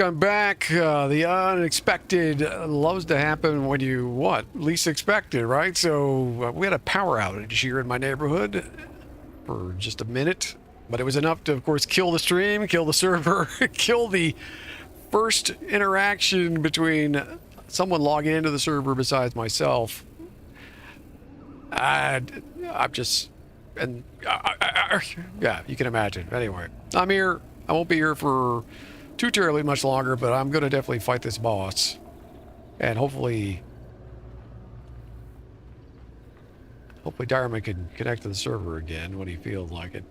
I'm back. The unexpected loves to happen when you, what? Least expected, right? So we had a power outage here in my neighborhood for just a minute. But it was enough to, of course, kill the stream, kill the server, kill the first interaction between someone logging into the server besides myself. I'm just... And yeah, you can imagine. Anyway, I'm here. I won't be here for too terribly much longer, but I'm going to definitely fight this boss. And hopefully Diamond can connect to the server again when he feels like it.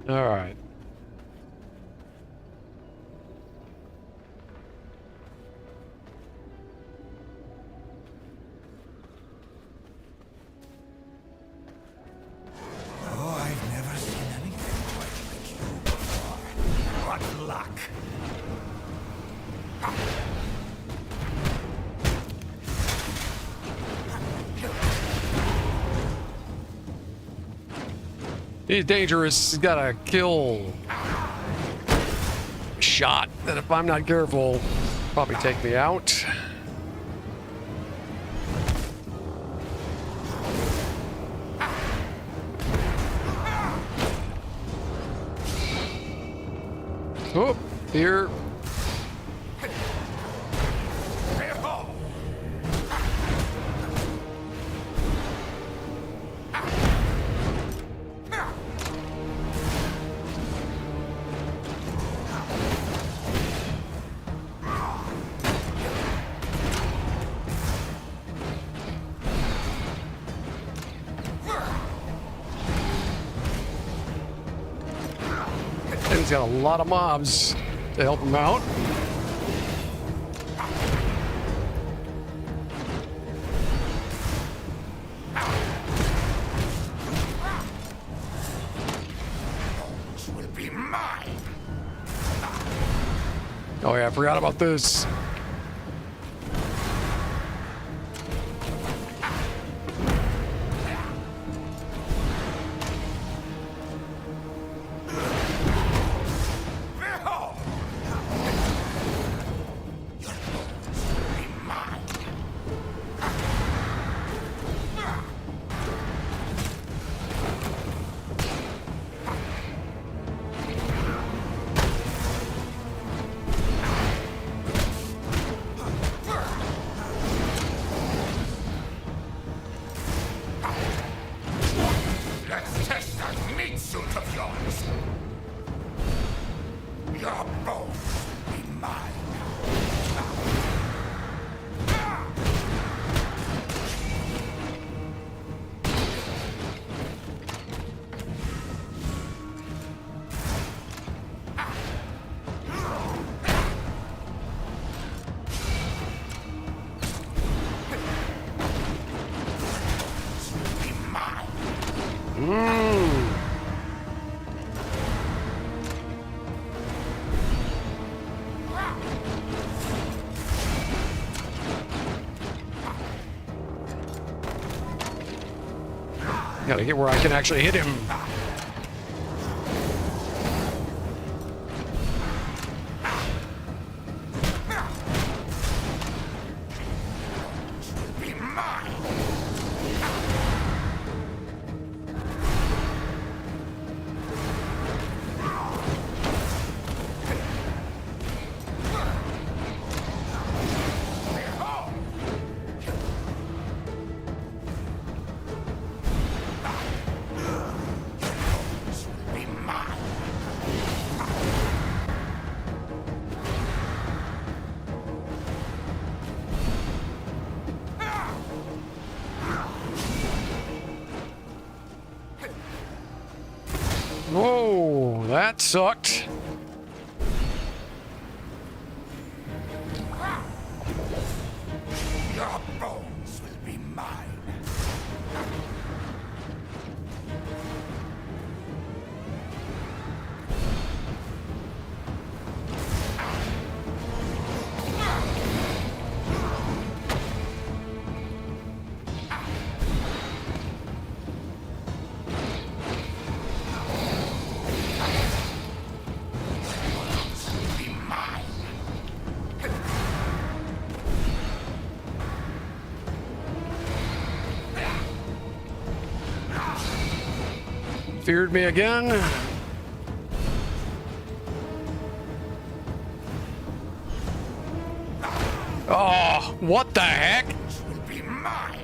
All right. Oh, I've never seen anything quite like you before. What luck! He's dangerous. He's got a kill shot that if I'm not careful, probably take me out. Oh, here. He's got a lot of mobs to help him out. This will be mine. Oh yeah, I forgot about this. Let's test that meat suit of yours. Your bones will be mine. Gotta get where I can actually hit him. Be mine. that sucked. Your bones will be mine. Feared me again. Oh, what the heck? Will be mine.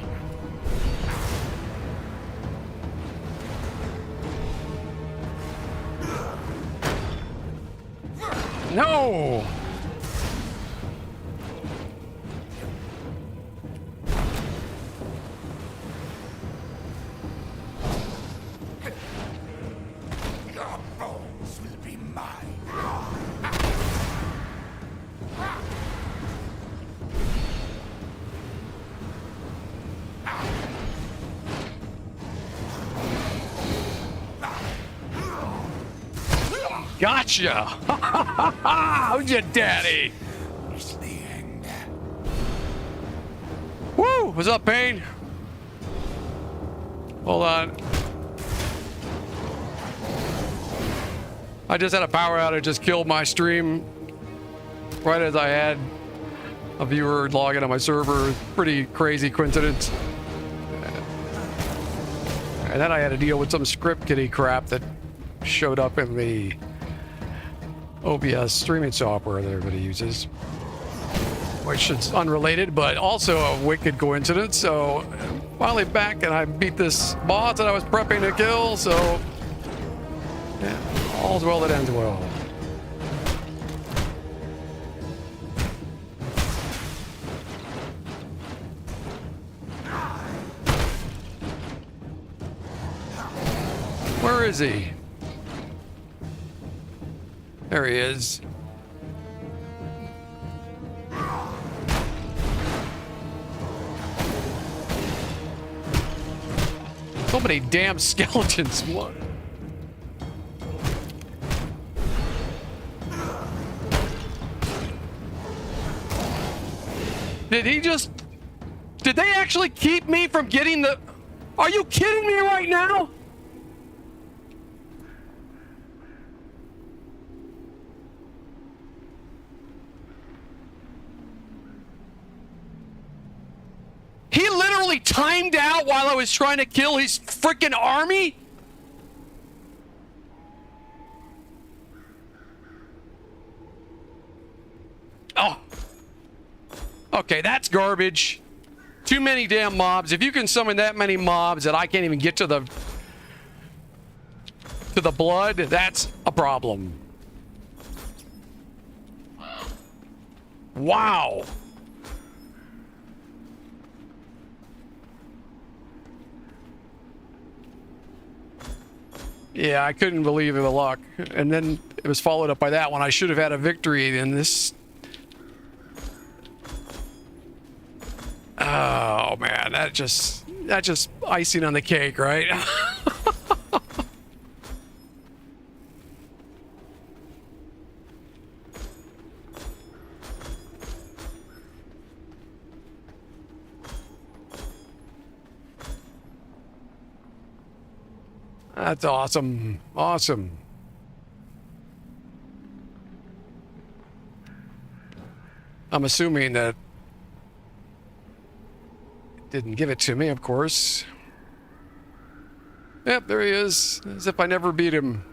No! Your bones will be mine. Gotcha! Who's your daddy? It's the end. Woo! What's up, Payne? Hold on. I just had a power outage, just killed my stream right as I had a viewer log in on my server. Pretty crazy coincidence. And then I had to deal with some script kiddie crap that showed up in the OBS streaming software that everybody uses, which is unrelated, but also a wicked coincidence. So finally back, and I beat this boss that I was prepping to kill. So yeah, all's well that ends well. Where is he? There he is. So many damn skeletons. What? Did he just... Did they actually keep me from getting the... Are you kidding me right now? He literally timed out while I was trying to kill his freaking army? Oh. Okay, that's garbage. Too many damn mobs. If you can summon that many mobs that I can't even get to the blood, that's a problem. Wow. Yeah, I couldn't believe the luck. And then it was followed up by that one. I should have had a victory in this. Oh man, that's just icing on the cake, right? That's awesome. Awesome. I'm assuming that it didn't give it to me, of course. Yep, there he is. As if I never beat him.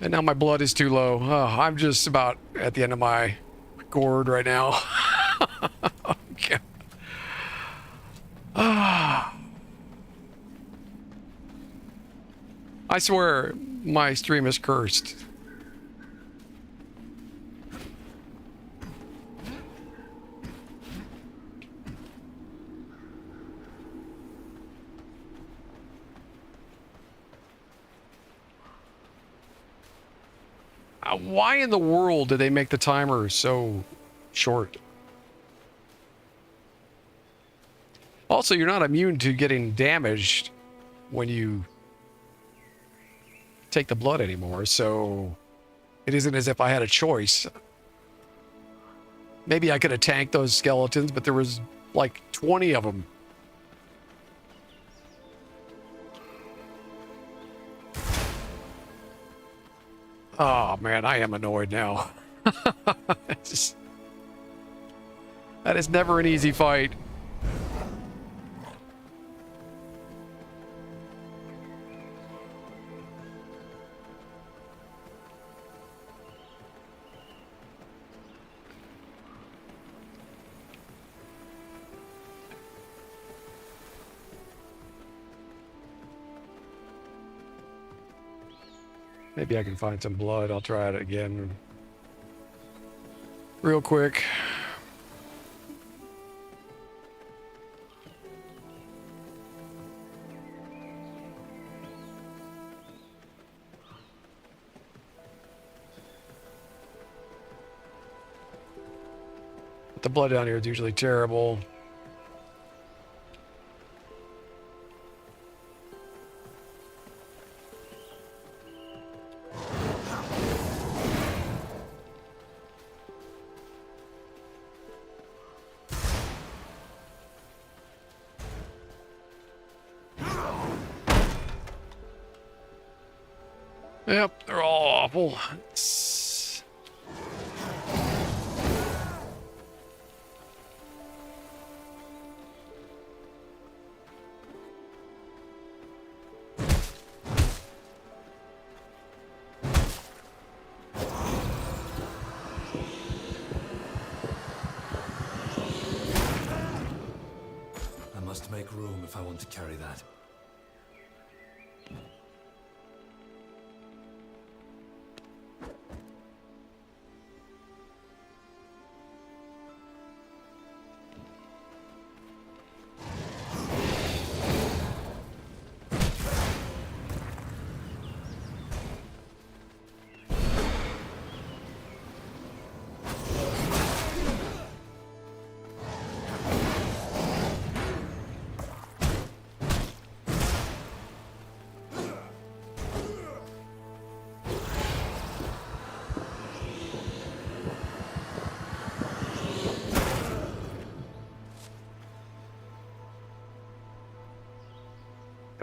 And now my blood is too low. Oh, I'm just about at the end of my gourd right now. Okay. Ah. I swear my stream is cursed. Why in the world did they make the timer so short? Also, you're not immune to getting damaged when you take the blood anymore, so it isn't as if I had a choice. Maybe I could have tanked those skeletons, but there was like 20 of them. Oh man, I am annoyed now. It's just, that is never an easy fight. Maybe I can find some blood. I'll try it again real quick. But the blood down here is usually terrible. Yep, they're all awful. I must make room if I want to carry that.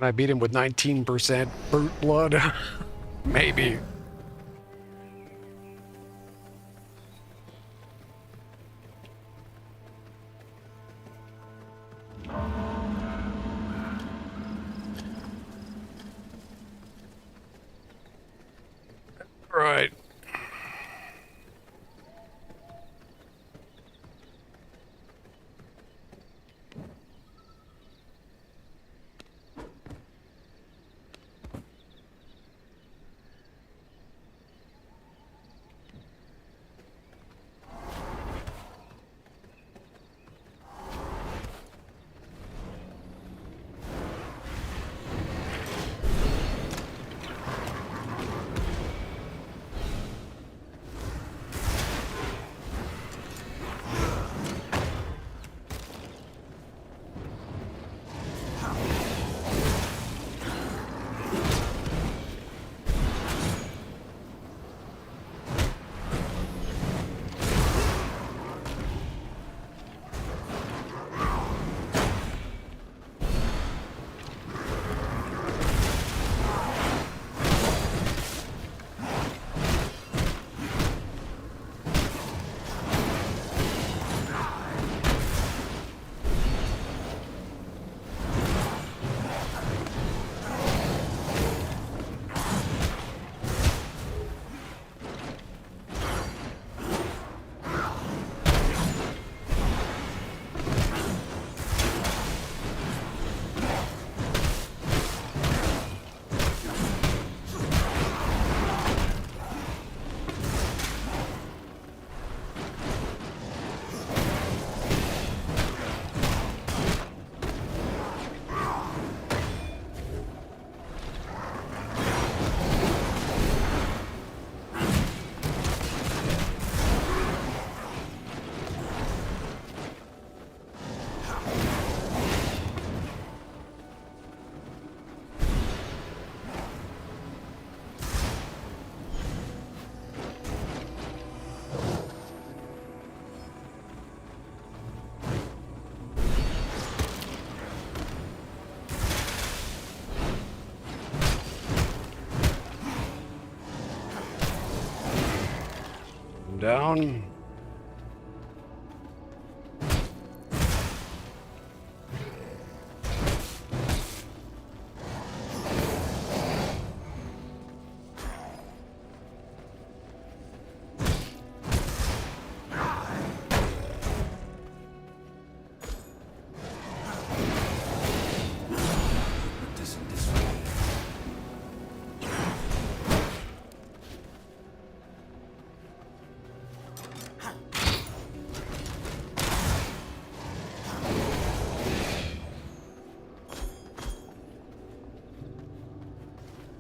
Can I beat him with 19% brute blood? Maybe. Right. down.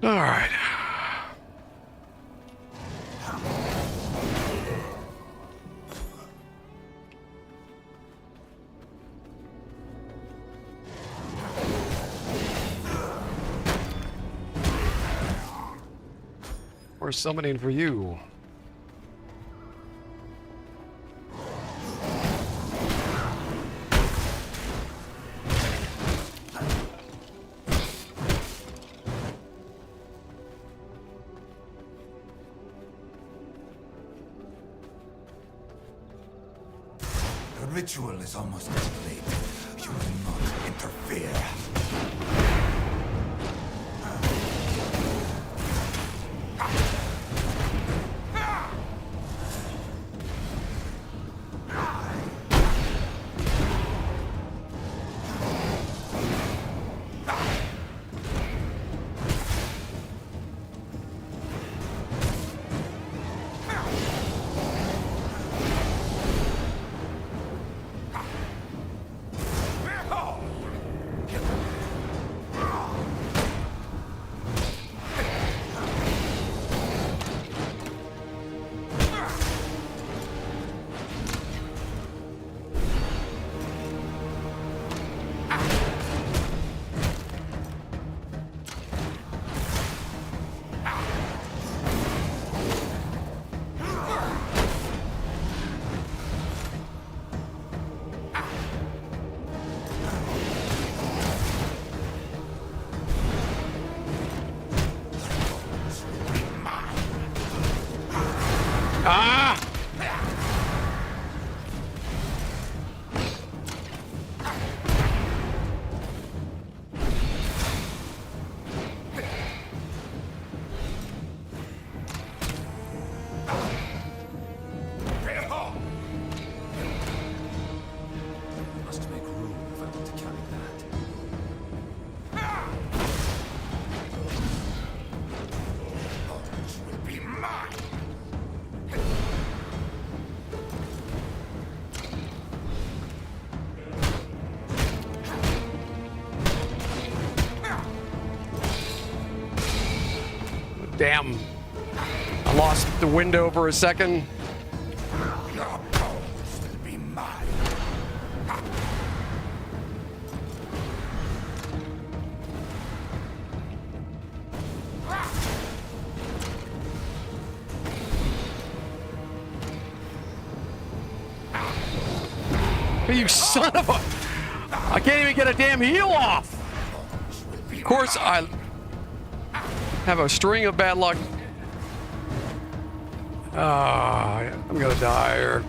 All right. We're summoning for you. The ritual is almost complete. You will not interfere. Ah! Must make room if I want to carry that. Outage will be mine. Damn. I lost the window for a second. Your bones will be mine. Hey, you son of a... I can't even get a damn heal off. Of course, I have a string of bad luck. Ah, I'm gonna die here.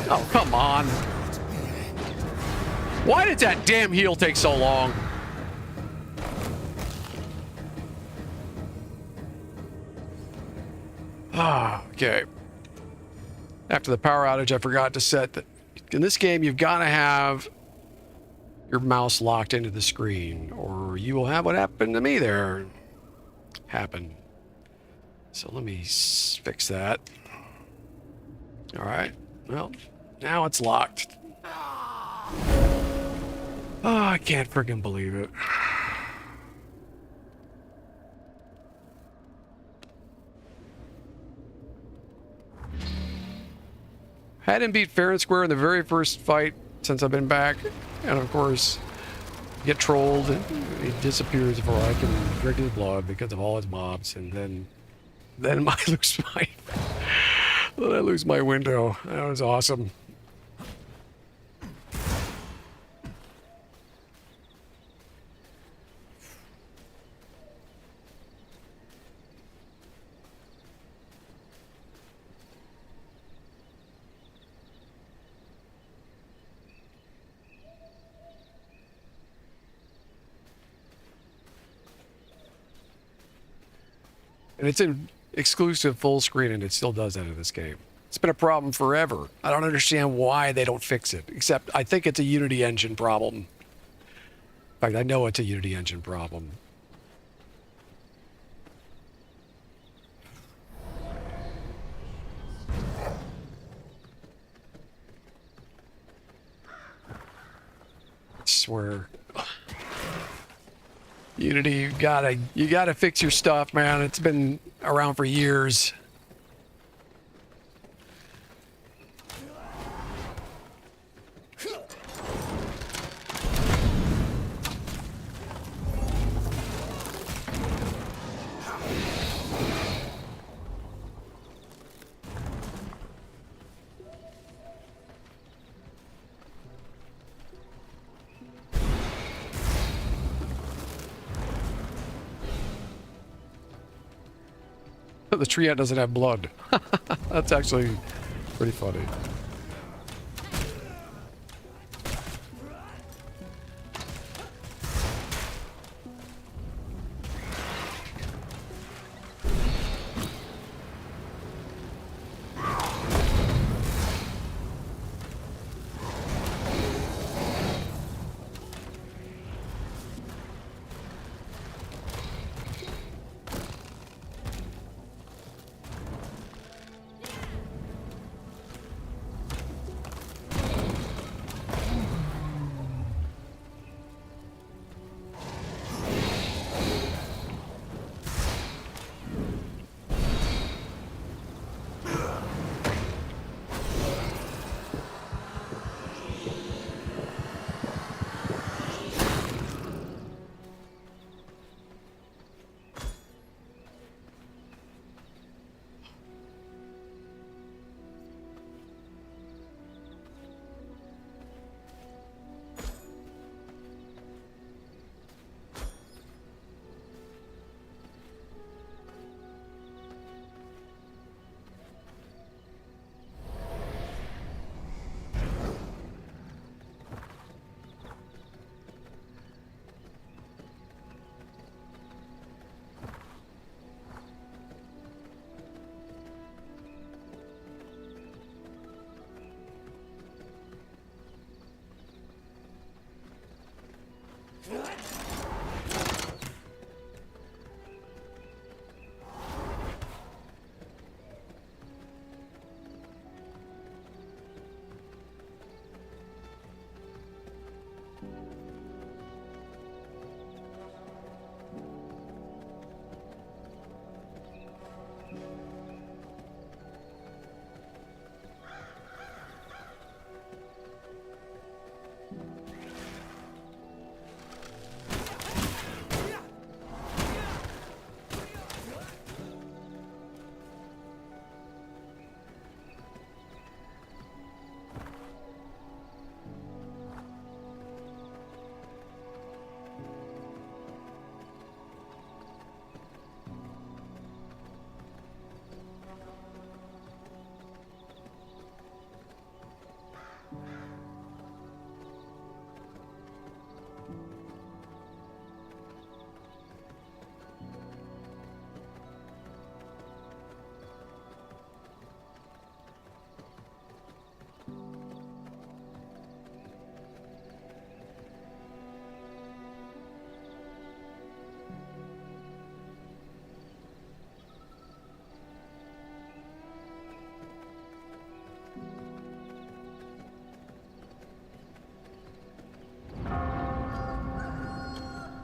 Oh, come on. Why did that damn heal take so long? Ah, okay. After the power outage, I forgot to set that. In this game, you've got to have your mouse locked into the screen, or you will have what happened to me there happen. So let me fix that. All right. Well, now it's locked. Oh, I can't freaking believe it. Hadn't beat fair and square in the very first fight since I've been back. And of course, get trolled. He disappears before I can drink his blood because of all his mobs. And then Then I lose my then I lose my window. That was awesome. And it's in exclusive full screen, and it still does that in this game. It's been a problem forever. I don't understand why they don't fix it, except I think it's a Unity engine problem. In fact, I know it's a Unity engine problem. I swear. Unity, you gotta fix your stuff, man. It's been around for years. The tree ant doesn't have blood. That's actually pretty funny.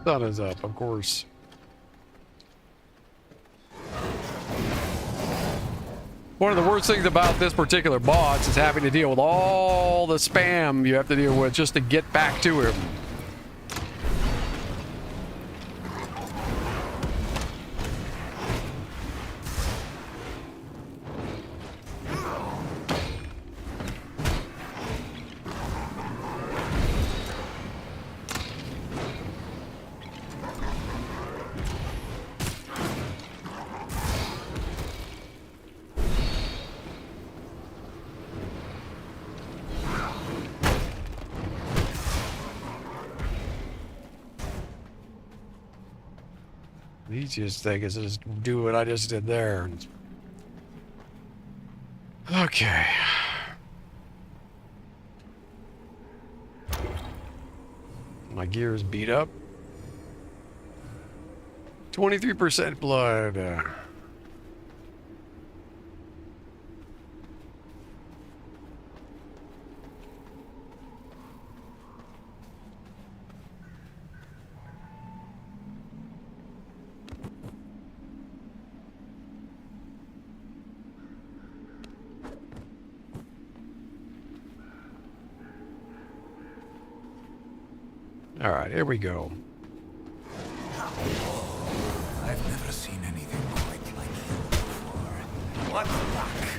Sun is up, of course. One of the worst things about this particular boss is having to deal with all the spam you have to deal with just to get back to him. The easiest thing is to just do what I just did there. Okay. My gear is beat up. 23% blood. All right, here we go. I've never seen anything quite like you before. What luck!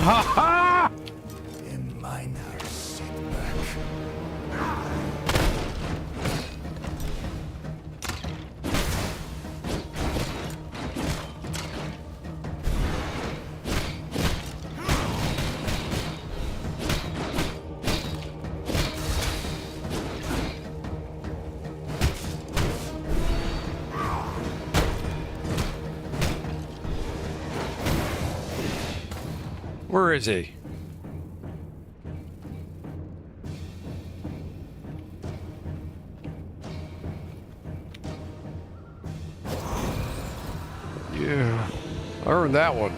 Ha ha! In minor setback. Where is he? Yeah, I earned that one.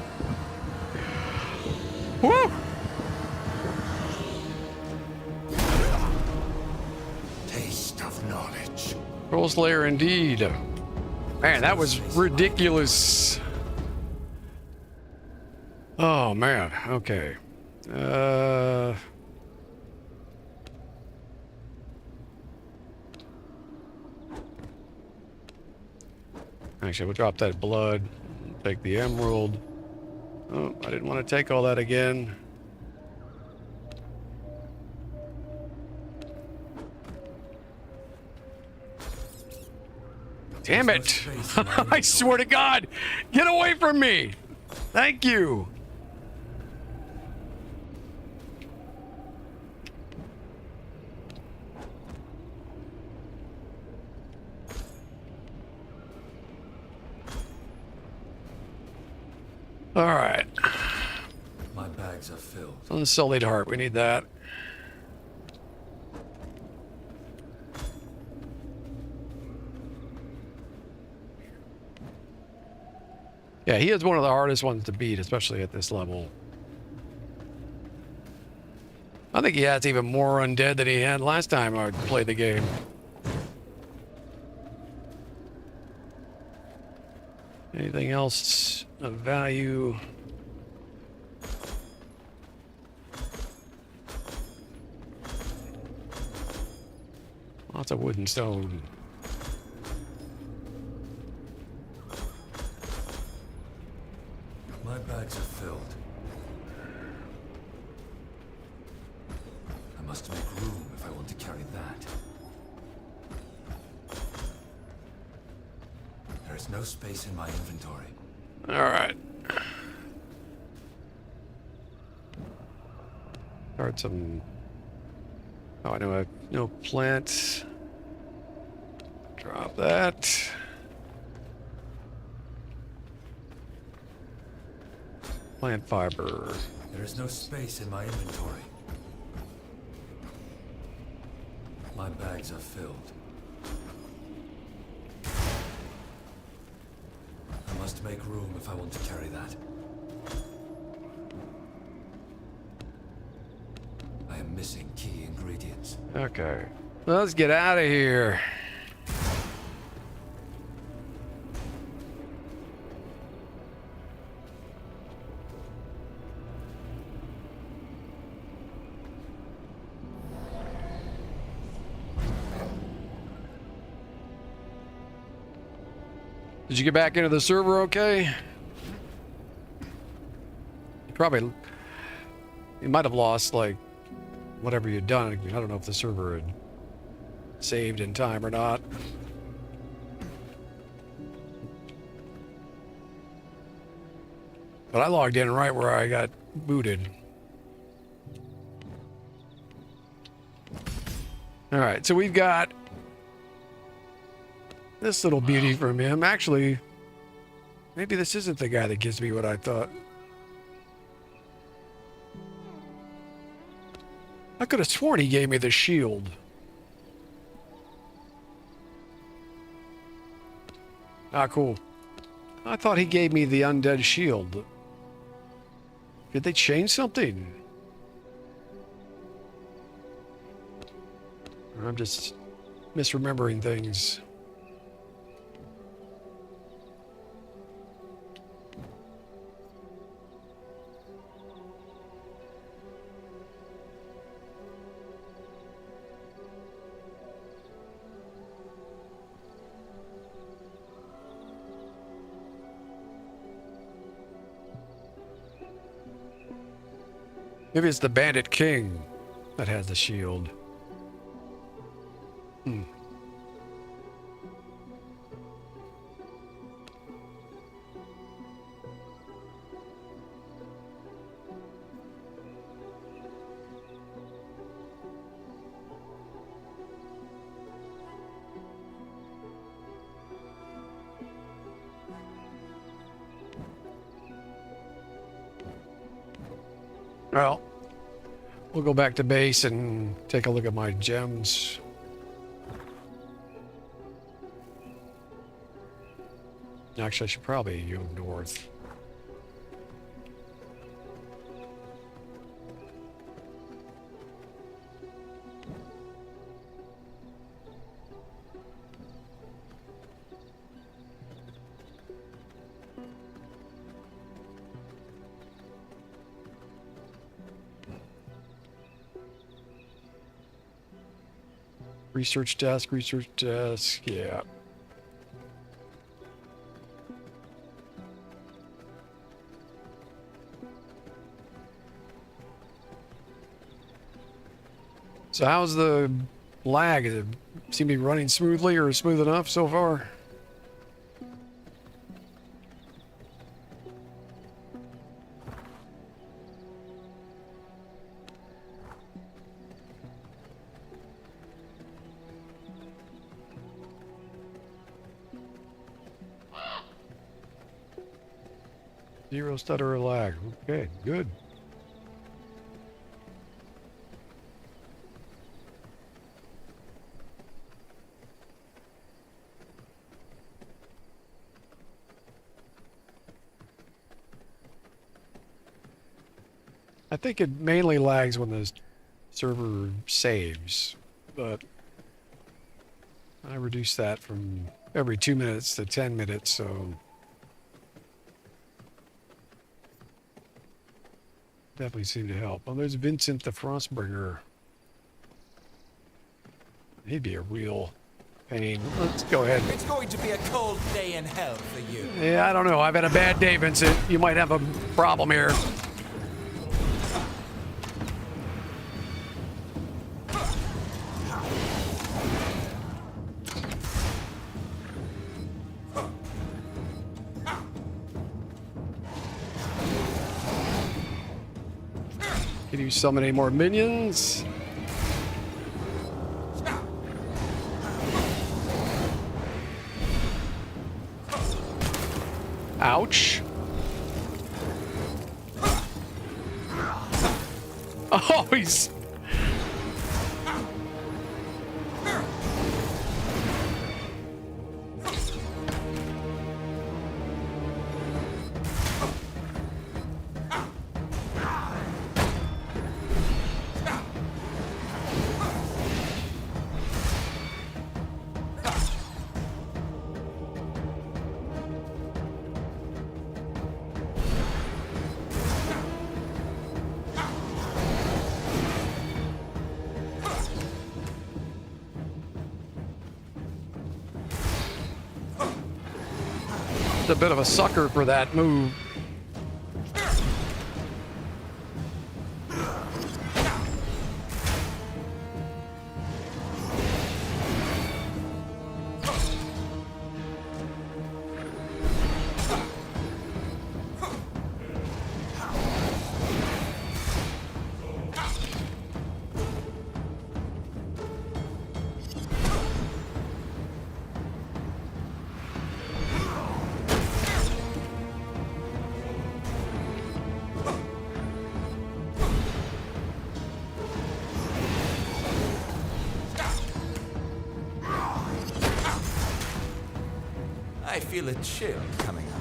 Woo! Taste of knowledge. Troll Slayer indeed. Man, that was ridiculous. Oh man, okay. Actually, we'll drop that blood. Take the emerald. Oh, I didn't want to take all that again. Damn it! I swear to God! Get away from me! Thank you! Alright. My bags are filled. Unsullied heart, we need that. Yeah, he is one of the hardest ones to beat, especially at this level. I think he has even more undead than he had last time I played the game. Anything else of value? Lots of wood and stone. My bags are filled. I must make room if I want to carry that. There is no space in my inventory. All right. Start some. Oh, I know I have no plants. Drop that. Plant fiber. There is no space in my inventory. My bags are filled. I must make room if I want to carry that. I am missing key ingredients. Okay. Let's get out of here. Did you get back into the server okay? You might have lost, like, whatever you'd done. I don't know if the server had saved in time or not. But I logged in right where I got booted. Alright, so we've got this little beauty from him. Actually, maybe this isn't the guy that gives me what I thought. I could have sworn he gave me the shield. Ah, cool. I thought he gave me the undead shield. Did they change something? I'm just misremembering things. Maybe it's the Bandit King that has the shield. Hmm. Well, we'll go back to base and take a look at my gems. Actually, I should probably go north. Research desk, yeah. So how's the lag? Does it seem to be running smoothly or smooth enough so far? Zero stutter or lag. Okay, good. I think it mainly lags when the server saves, but I reduced that from every 2 minutes to 10 minutes, so definitely seemed to help. Oh, there's Vincent the Frostbringer. He'd be a real pain. Let's go ahead. It's going to be a cold day in hell for you. Yeah, I don't know. I've had a bad day, Vincent. You might have a problem here. Can you summon any more minions? Ouch. Oh, he's... a bit of a sucker for that move. I feel a chill coming on.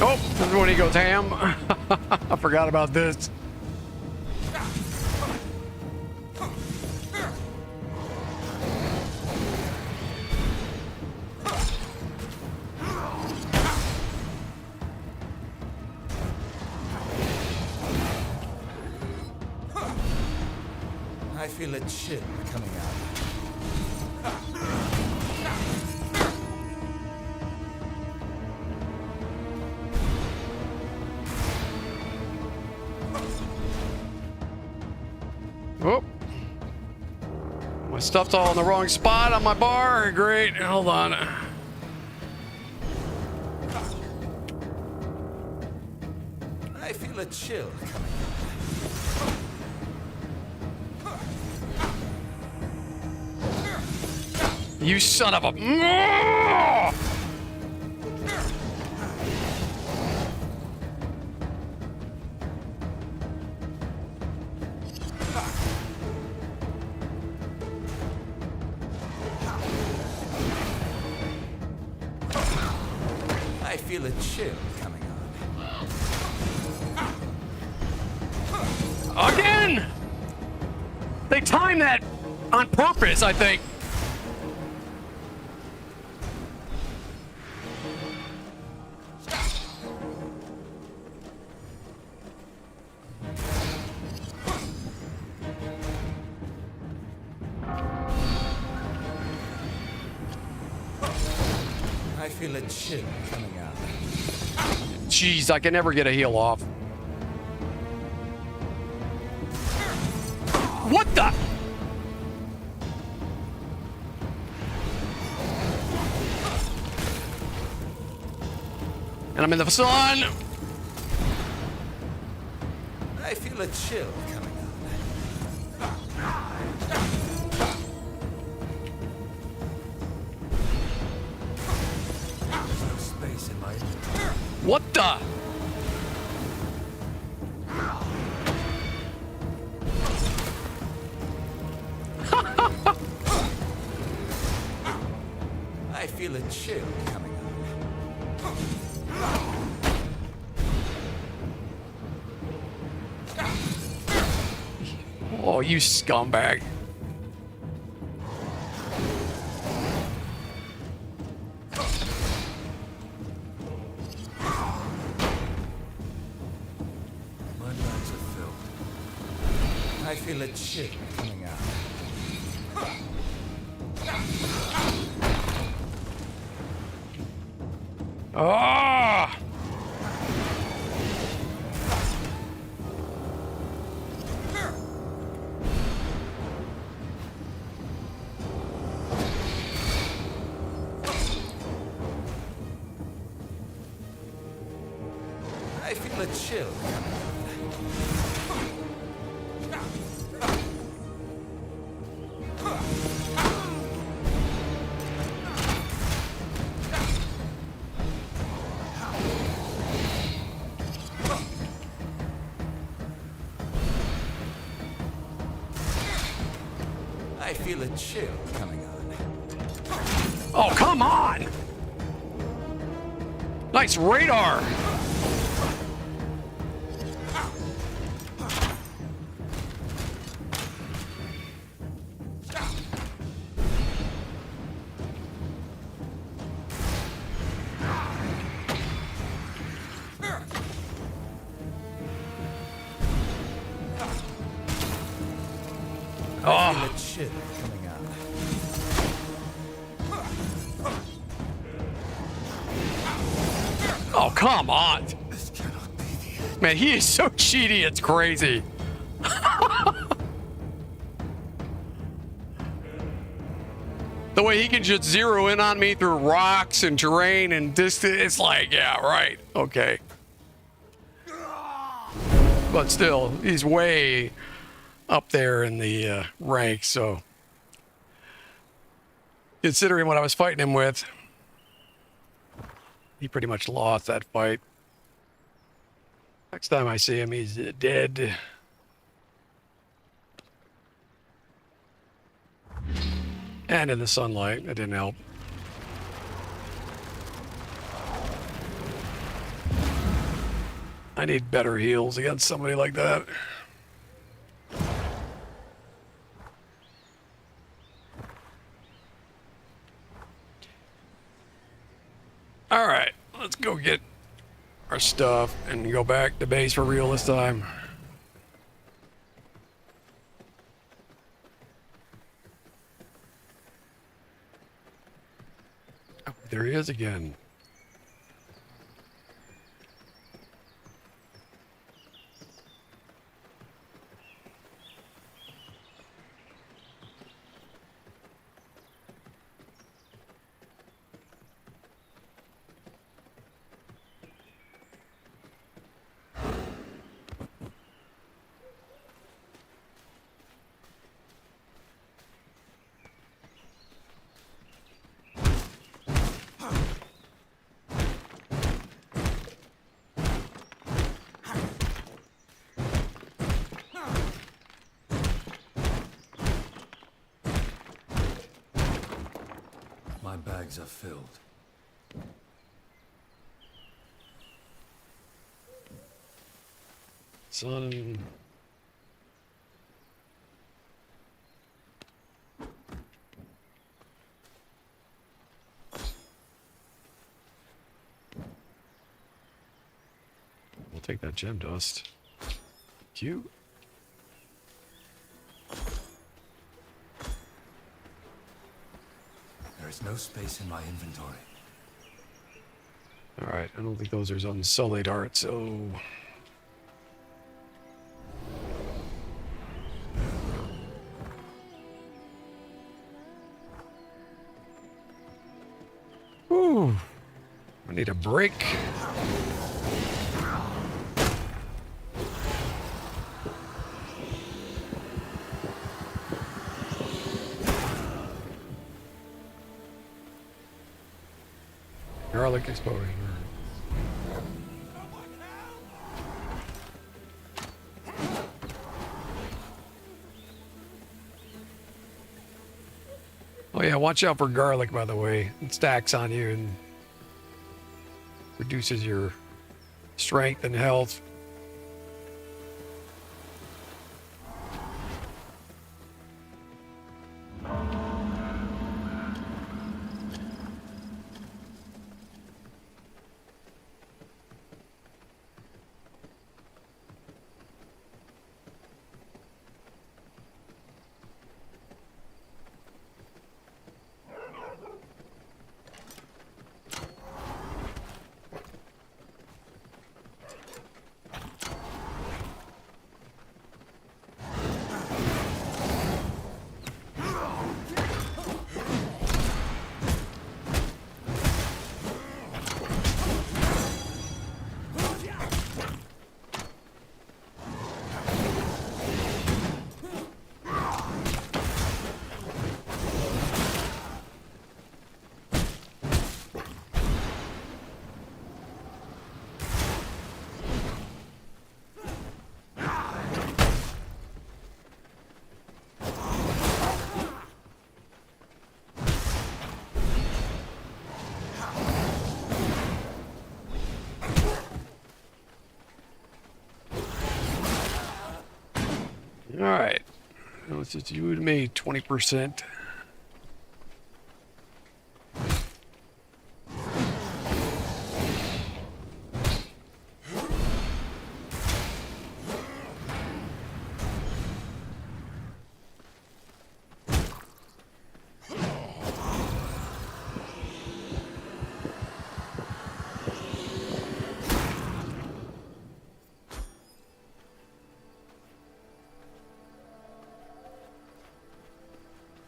Oh, this is when he goes ham. I forgot about this. I feel a chill coming on. My stuff's all in the wrong spot on my bar. Great. Hold on. I feel a chill coming. You son of a... I feel a chill coming on. Again! They timed that on purpose, I think. I feel a chill coming out. Jeez, I can never get a heal off. What the? And I'm in the sun. I feel a chill coming on. There's no space in my inventory. What the? I feel a chill coming on. Oh, you scumbag. My lungs are filled. I feel a chill coming out. Ah! I feel a chill coming I feel a chill coming on. Oh, come on! Nice radar! I feel a chill coming on. Oh, come on! This cannot be the end. Man, he is so cheaty, it's crazy. The way he can just zero in on me through rocks and terrain and distance, it's like, yeah, right, okay. But still, he's way up there in the ranks, so. Considering what I was fighting him with, he pretty much lost that fight. Next time I see him, he's dead. And in the sunlight, it didn't help. I need better heals against somebody like that. All right, let's go get our stuff and go back to base for real this time. Oh, there he is again. My bags are filled. Son. We'll take that gem dust. Cute. There is no space in my inventory. Alright, I don't think those are unsullied art, so... Whew. I need a break. Garlic exploding. Oh yeah, watch out for garlic, by the way. It stacks on you and reduces your strength and health. All right, it's just you and me, 20%.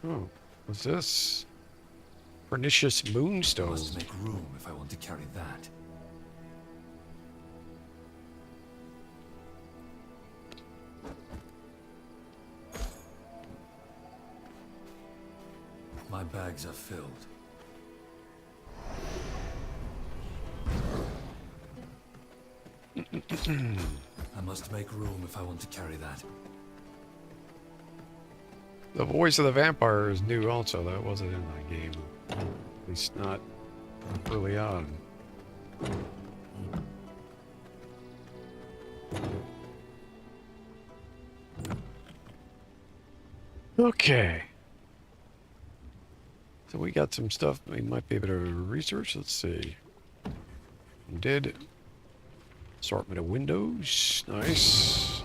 Oh, what's this? Pernicious moonstone. Must make room if I want to carry that. My bags are filled. I must make room if I want to carry that. The voice of the vampire is new also. That wasn't in my game. At least not early on. Okay. So we got some stuff we might be able to research. Let's see. Did assortment of windows. Nice.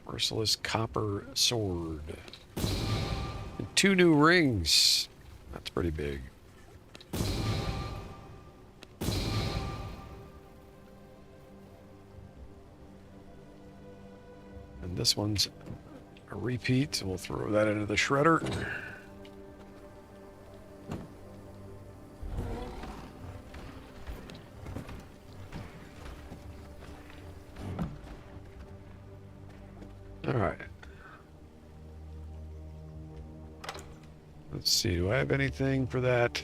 Merciless copper sword. And 2 new rings. That's pretty big. And this one's a repeat, so we'll throw that into the shredder. All right. Let's see, do I have anything for that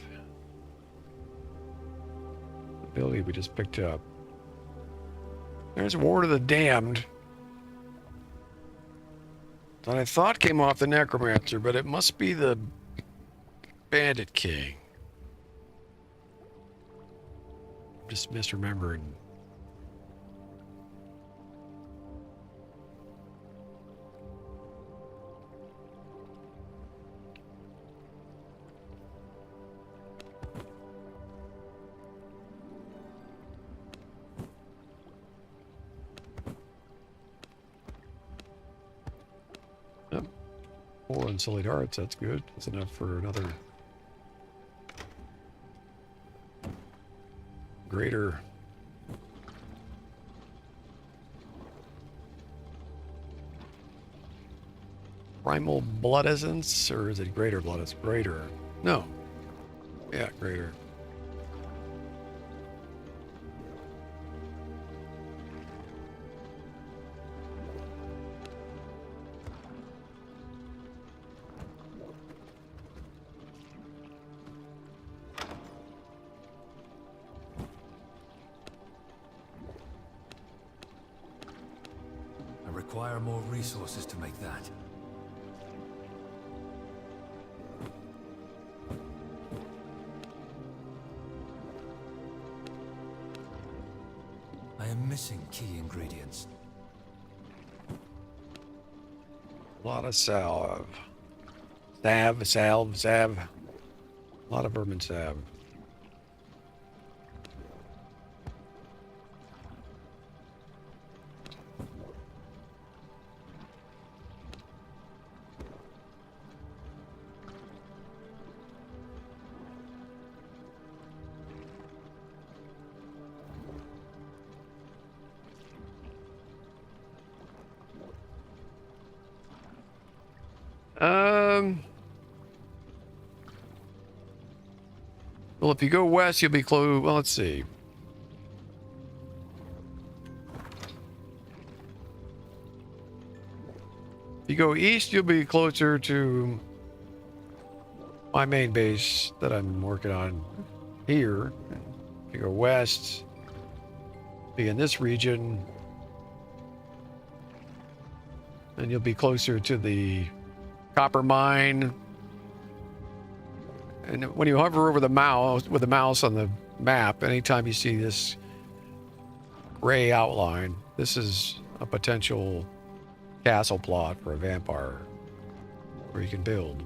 ability we just picked up? There's Ward of the Damned. That I thought came off the Necromancer, but it must be the Bandit King. Just misremembered. Yep. 4 unsullied hearts, that's good. That's enough for another greater. Primal blood essence, or is it greater blood? It's greater. No. Yeah, greater. I require more resources to make that. I am missing key ingredients. A lot of salve. Salve. A lot of vermin salve. Well, if you go west, you'll be close. Well, let's see. If you go east, you'll be closer to my main base that I'm working on here. If you go west, be in this region, and you'll be closer to the copper mine. And when you hover over the mouse, with the mouse on the map, anytime you see this gray outline, this is a potential castle plot for a vampire where you can build.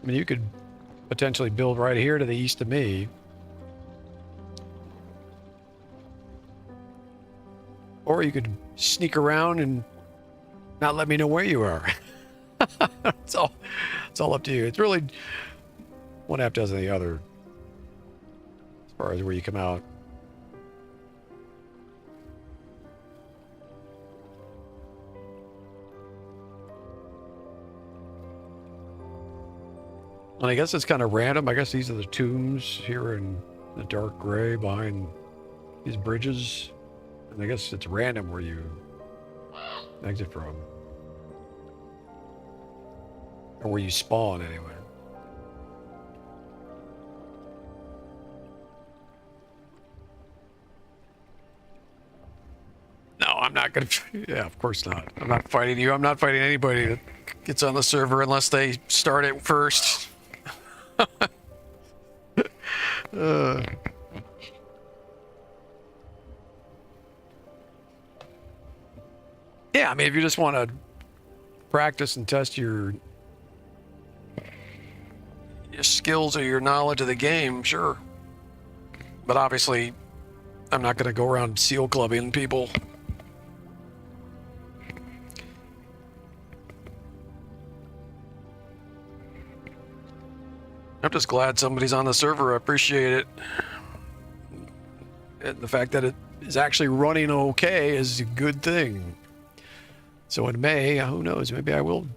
I mean, you could potentially build right here to the east of me. Or you could sneak around and not let me know where you are. It's all up to you. It's really one half dozen the other as far as where you come out. And I guess it's kind of random. I guess these are the tombs here in the dark gray behind these bridges. And I guess it's random where you exit from. Or where you spawn, anyway. No, I'm not gonna... Yeah, of course not. I'm not fighting you. I'm not fighting anybody that gets on the server unless they start it first. Yeah, I mean, if you just want to practice and test your skills or your knowledge of the game, sure. But obviously, I'm not going to go around seal clubbing people. I'm just glad somebody's on the server. I appreciate it. And the fact that it is actually running okay is a good thing. So in May, who knows, maybe I will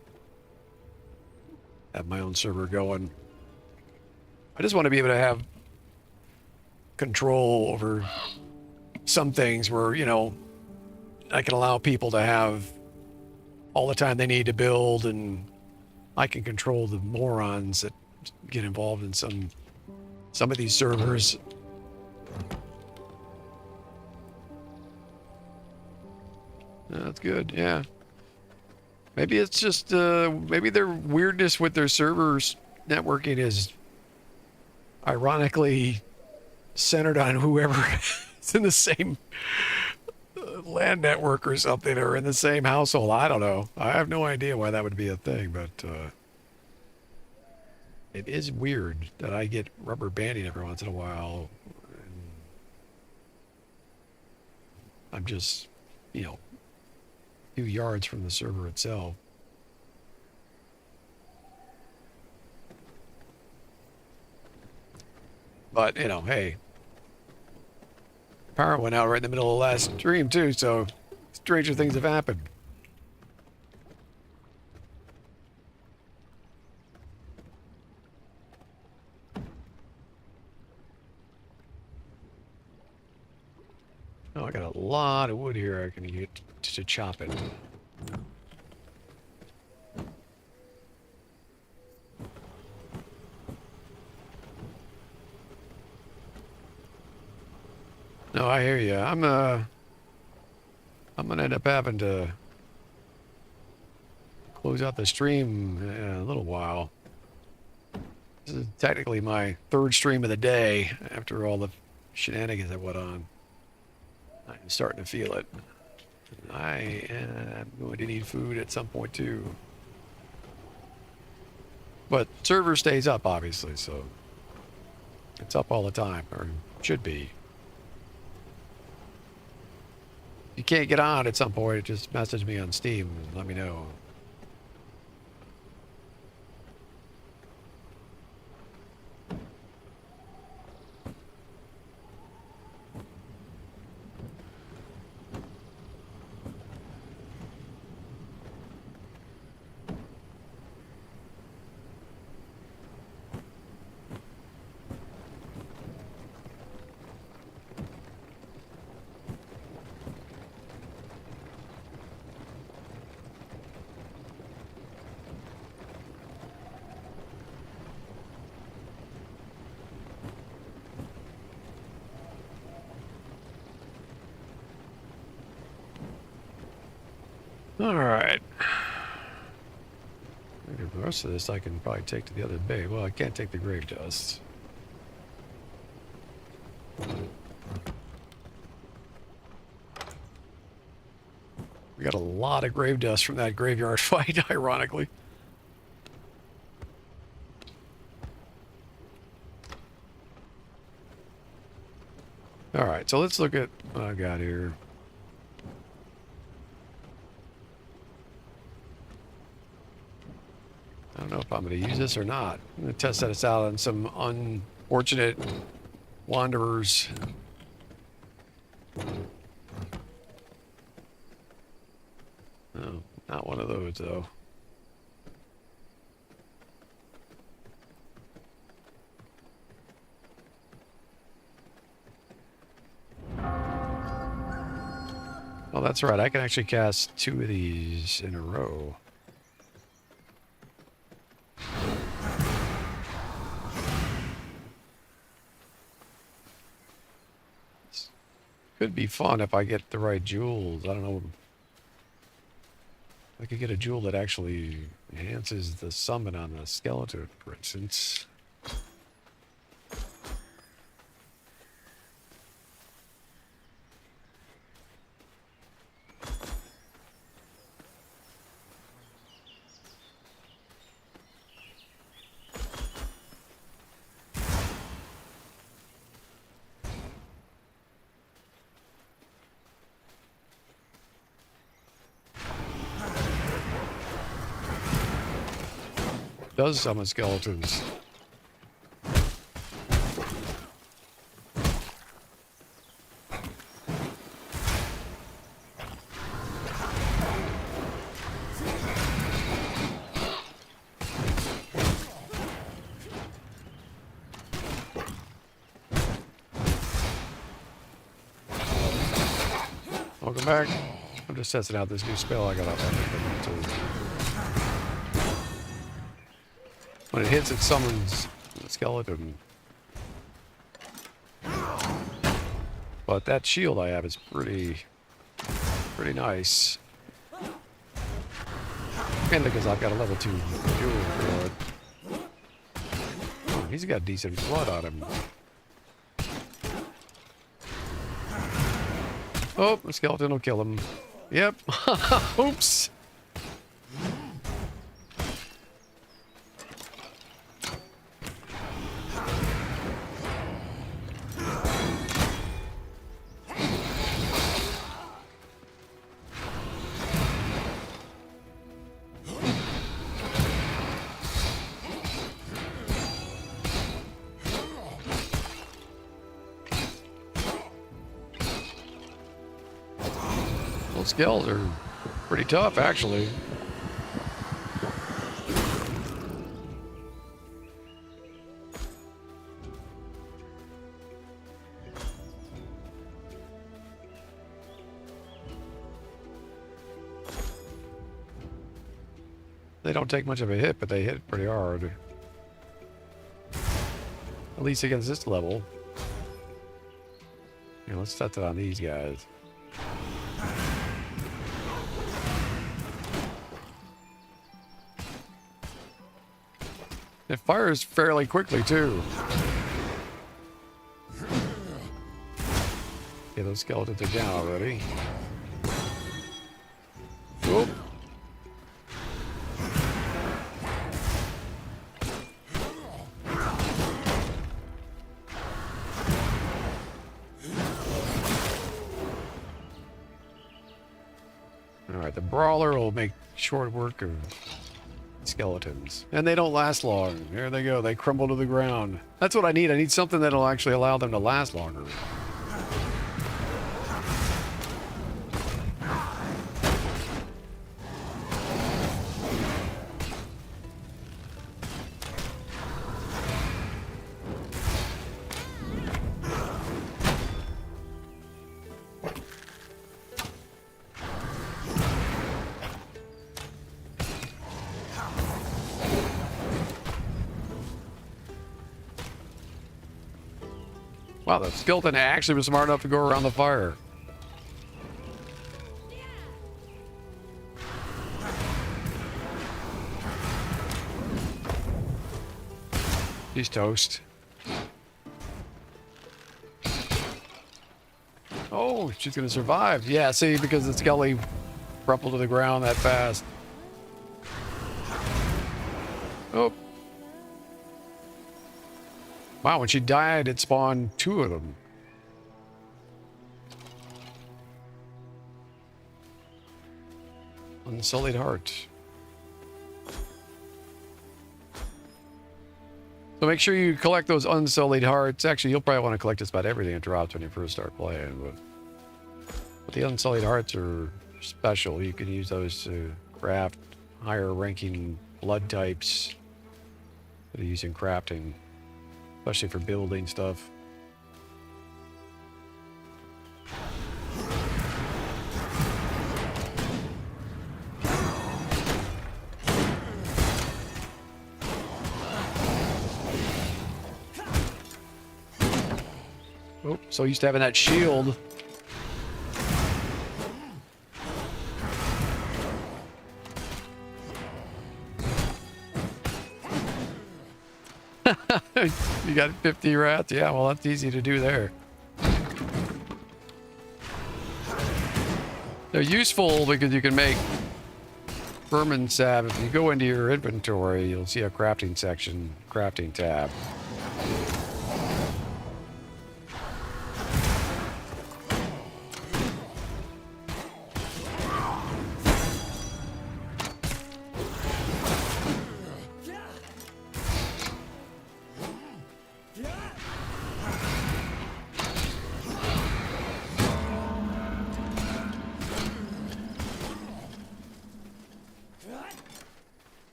have my own server going. I just want to be able to have control over some things where, you know, I can allow people to have all the time they need to build, and I can control the morons that get involved in some of these servers. That's good, yeah. Maybe it's just, maybe their weirdness with their servers networking is ironically centered on whoever is in the same LAN network or something, or in the same household. I don't know. I have no idea why that would be a thing, but it is weird that I get rubber banding every once in a while. And I'm just, you know, a few yards from the server itself. But, you know, hey, power went out right in the middle of the last stream, too, so stranger things have happened. Oh, I got a lot of wood here I can get to chop it. No, I hear you. I'm gonna end up having to close out the stream in a little while. This is technically my third stream of the day after all the shenanigans that went on. I'm starting to feel it. I am going to need food at some point too. But server stays up, obviously, so it's up all the time, or should be. If you can't get on at some point, just message me on Steam and let me know. All right. The rest of this I can probably take to the other bay. Well, I can't take the grave dust. We got a lot of grave dust from that graveyard fight, ironically. All right, so let's look at what I got here. I don't know if I'm going to use this or not. I'm going to test this out on some unfortunate wanderers. No, not one of those, though. Oh, that's right. I can actually cast 2 of these in a row. Could be fun if I get the right jewels. I don't know. I could get a jewel that actually enhances the summon on the skeleton, for instance. Does summon skeletons. Welcome back. I'm just testing out this new spell I got up on it. When it hits, it summons the skeleton. But that shield I have is pretty pretty nice. And because I've got a level 2 jewel for it. Oh, he's got decent blood on him. Oh, the skeleton will kill him. Yep. Oops. Those skills are pretty tough, actually. They don't take much of a hit, but they hit pretty hard. At least against this level. Yeah, let's set that on these guys. It fires fairly quickly, too. Okay, those skeletons are down already. Whoop. Alright, the brawler will make short work of skeletons. And they don't last long. There they go. They crumble to the ground. That's what I need. I need something that'll actually allow them to last longer. Wow, the skeleton actually was smart enough to go around the fire. He's toast. Oh, she's gonna survive. Yeah, see, because the skelly crumpled to the ground that fast. Oh. Wow, when she died, it spawned 2 of them. Unsullied heart. So make sure you collect those unsullied hearts. Actually, you'll probably want to collect just about everything it drops when you first start playing. But the unsullied hearts are special. You can use those to craft higher ranking blood types that are used in crafting. Especially for building stuff. Oh, so used to having that shield. You got 50 rats? Yeah, well, that's easy to do there. They're useful because you can make vermin salve. If you go into your inventory, you'll see a crafting section, crafting tab.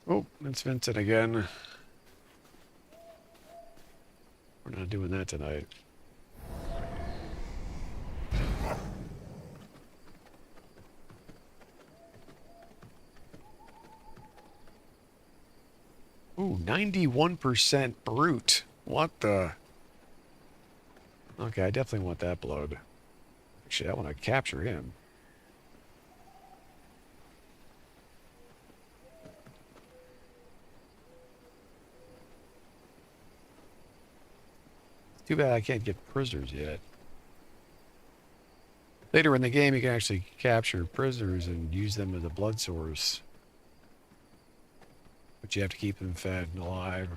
Oh, it's Vincent again. We're not doing that tonight. Ooh, 91% brute. What the? Okay, I definitely want that blood. Actually, I want to capture him. Too bad I can't get prisoners yet. Later in the game, you can actually capture prisoners and use them as a blood source. But you have to keep them fed and alive.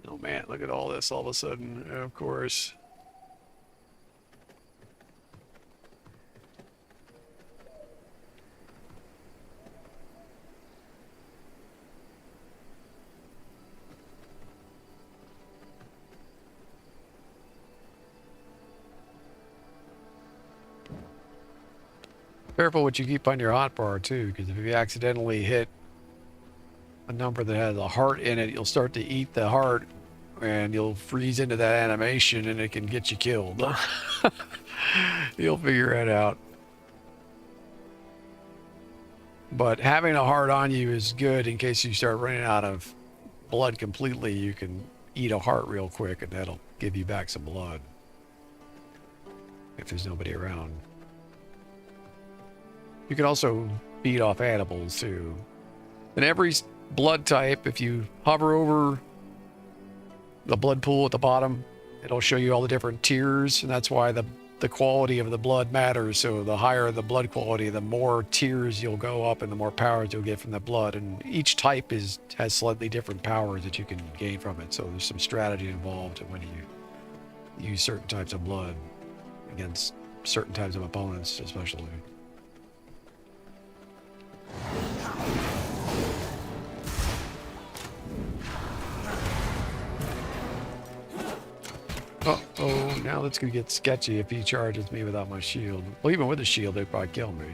Oh man, look at all this all of a sudden. Of course. Careful what you keep on your hotbar too, because if you accidentally hit a number that has a heart in it, you'll start to eat the heart and you'll freeze into that animation and it can get you killed. You'll figure it out. But having a heart on you is good in case you start running out of blood completely. You can eat a heart real quick and that'll give you back some blood if there's nobody around. You can also feed off animals too. In every blood type, if you hover over the blood pool at the bottom, it'll show you all the different tiers, and that's why the quality of the blood matters. So the higher the blood quality, the more tiers you'll go up and the more powers you'll get from the blood. And each type has slightly different powers that you can gain from it. So there's some strategy involved when you use certain types of blood against certain types of opponents, especially. Uh-oh, now that's gonna get sketchy if he charges me without my shield. Well, even with a shield, they'd probably kill me.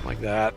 Like that.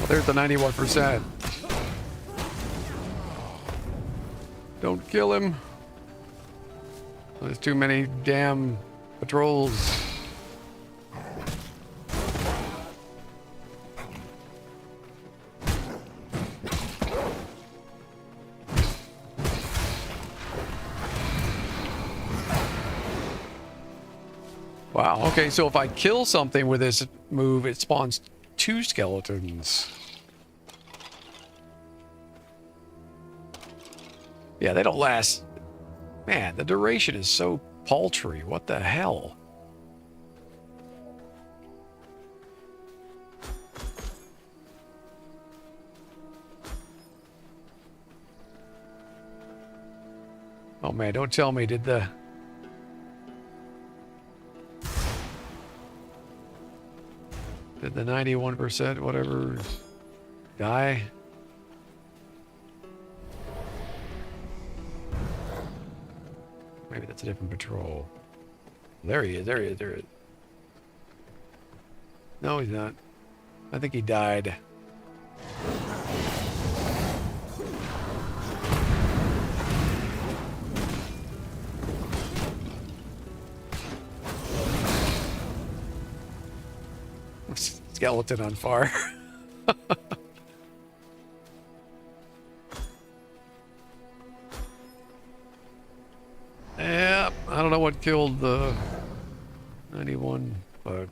There's the 91%. Don't kill him. There's too many damn patrols. Wow, okay, so if I kill something with this move, it spawns 2 skeletons. Yeah, they don't last. Man, the duration is so paltry. What the hell? Oh man, don't tell me, did the 91% whatever die? Maybe that's a different patrol. There he is, there he is, there he is. No, he's not. I think he died. Skeleton on fire. Yeah, I don't know what killed the 91, but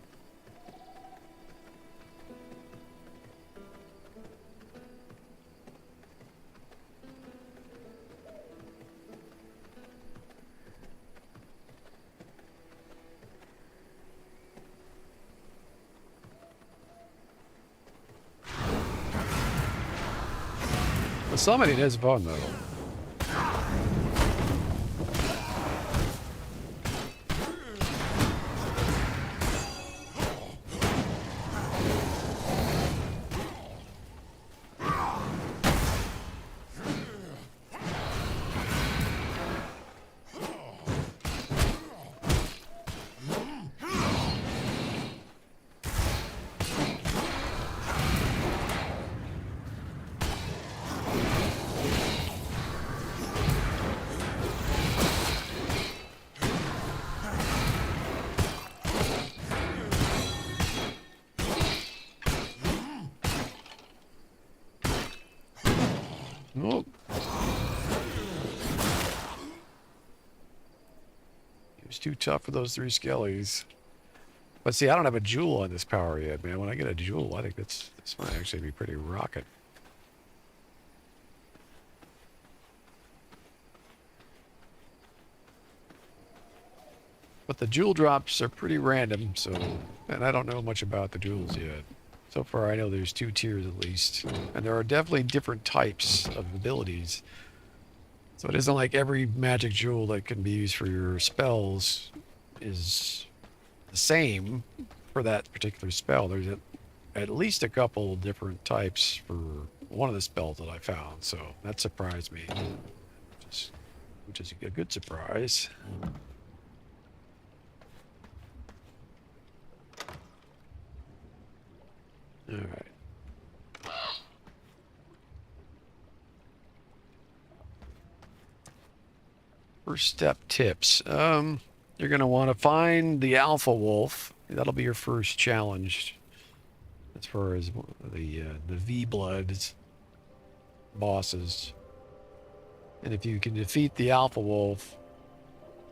Summoning is fun, though. Oh. He was too tough for those 3 skellies. But see, I don't have a jewel on this power yet, man. When I get a jewel, I think this might actually be pretty rocket. But the jewel drops are pretty random, so... And I don't know much about the jewels yet. So far, I know there's 2 tiers at least. And there are definitely different types of abilities. So it isn't like every magic jewel that can be used for your spells is the same for that particular spell. There's at least a couple different types for one of the spells that I found. So that surprised me, which is a good surprise. All right. First step tips. You're going to want to find the alpha wolf. That'll be your first challenge as far as the V-Bloods bosses. And if you can defeat the alpha wolf,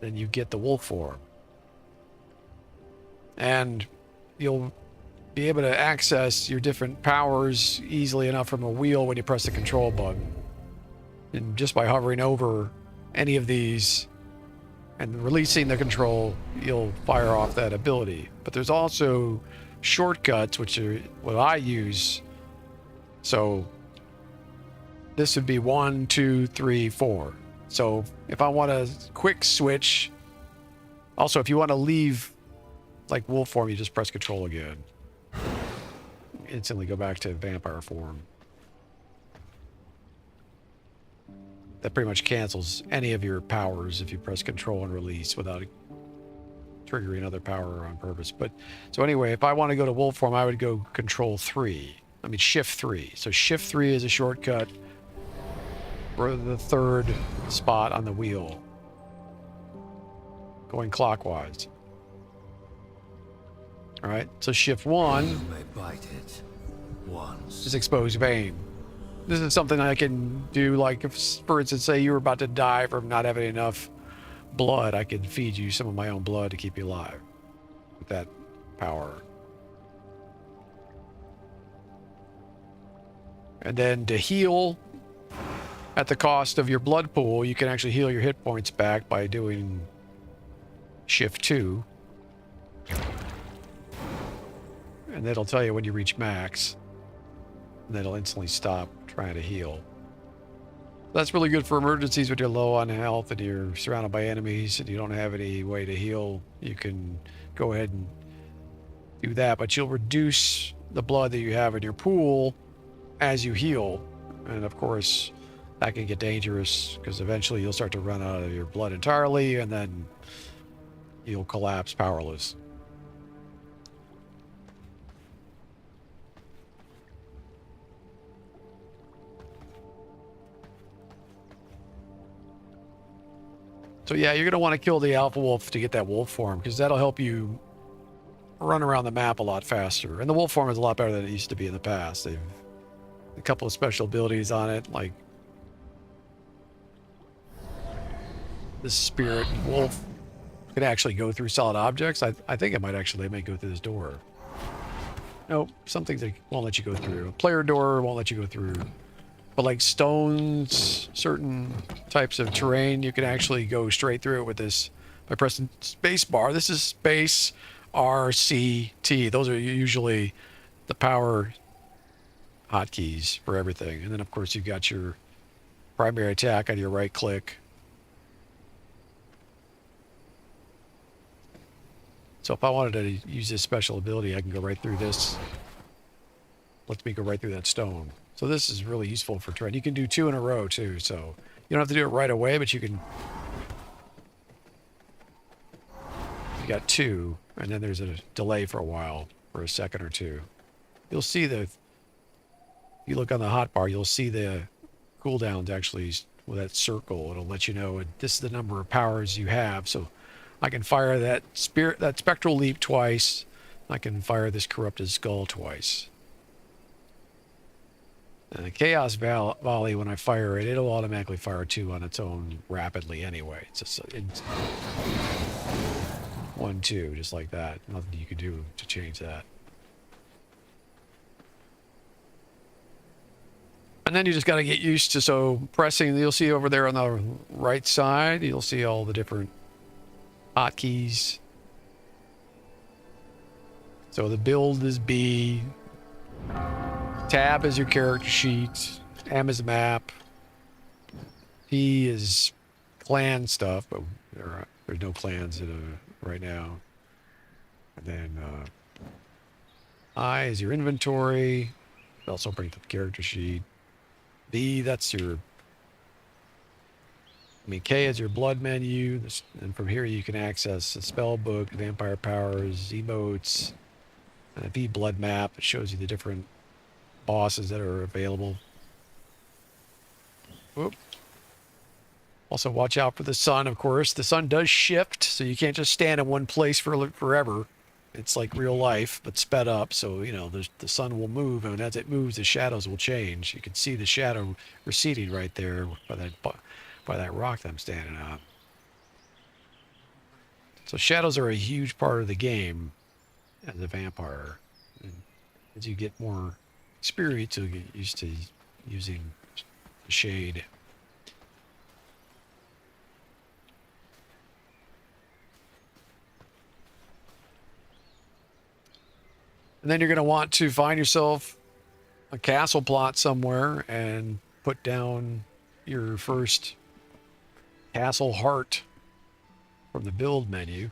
then you get the wolf form. And you'll be able to access your different powers easily enough from a wheel when you press the control button. And just by hovering over any of these and releasing the control, you'll fire off that ability. But there's also shortcuts, which are what I use. So this would be 1, 2, 3, 4. So if I want a quick switch, also if you want to leave like wolf form, you just press control again. Instantly go back to vampire form. That pretty much cancels any of your powers if you press control and release without triggering other power on purpose. But so anyway, if I want to go to wolf form, I would go control 3. I mean shift 3. So shift 3 is a shortcut for the 3rd spot on the wheel, going clockwise. All right, so shift 1 You may bite it once. is expose vein. This is something I can do, like if, for instance, say you were about to die from not having enough blood, I can feed you some of my own blood to keep you alive with that power. And then to heal at the cost of your blood pool, you can actually heal your hit points back by doing shift 2. And that'll tell you when you reach max. And that'll instantly stop trying to heal. That's really good for emergencies when you're low on health and you're surrounded by enemies and you don't have any way to heal. You can go ahead and do that, but you'll reduce the blood that you have in your pool as you heal. And of course, that can get dangerous because eventually you'll start to run out of your blood entirely and then you'll collapse powerless. So yeah, you're going to want to kill the alpha wolf to get that wolf form, because that'll help you run around the map a lot faster. And the wolf form is a lot better than it used to be in the past. They've a couple of special abilities on it, like the spirit wolf can actually go through solid objects. I think it might actually may go through this door. Nope, some things they won't let you go through. A player door won't let you go through. But like stones, certain types of terrain, you can actually go straight through it with this by pressing space bar. This is space R, C, T. Those are usually the power hotkeys for everything. And then of course you've got your primary attack on your right click. So if I wanted to use this special ability, I can go right through this. Lets me go right through that stone. So this is really useful for trade. You can do 2 in a row too, so you don't have to do it right away, but you can. You got 2, and then there's a delay for a while, for a second or 2. You'll see the. If you look on the hotbar, you'll see the cooldowns actually with that circle. It'll let you know, and this is the number of powers you have. So I can fire that spectral leap twice. I can fire this corrupted skull twice. And the Chaos Volley, when I fire it, it'll automatically fire 2 on its own rapidly anyway. It's just it's 1, 2, just like that. Nothing you can do to change that. And then you just got to get used to, so pressing, you'll see over there on the right side, you'll see all the different hotkeys. So the build is B. Tab is your character sheet. M is map. P is clan stuff, but there's no clans right now. And then I is your inventory. It also brings up the character sheet. B, that's your. K is your blood menu. And from here you can access a spell book, vampire powers, emotes, and a V blood map. It shows you the different bosses that are available. Whoop. Also watch out for the sun, of course. The sun does shift, so you can't just stand in one place for forever. It's like real life, but sped up, so, you know, the sun will move, and as it moves, the shadows will change. You can see the shadow receding right there by that rock that I'm standing on. So shadows are a huge part of the game as a vampire. And as you get more experience, you'll get used to using shade. And then you're going to want to find yourself a castle plot somewhere and put down your first castle heart from the build menu.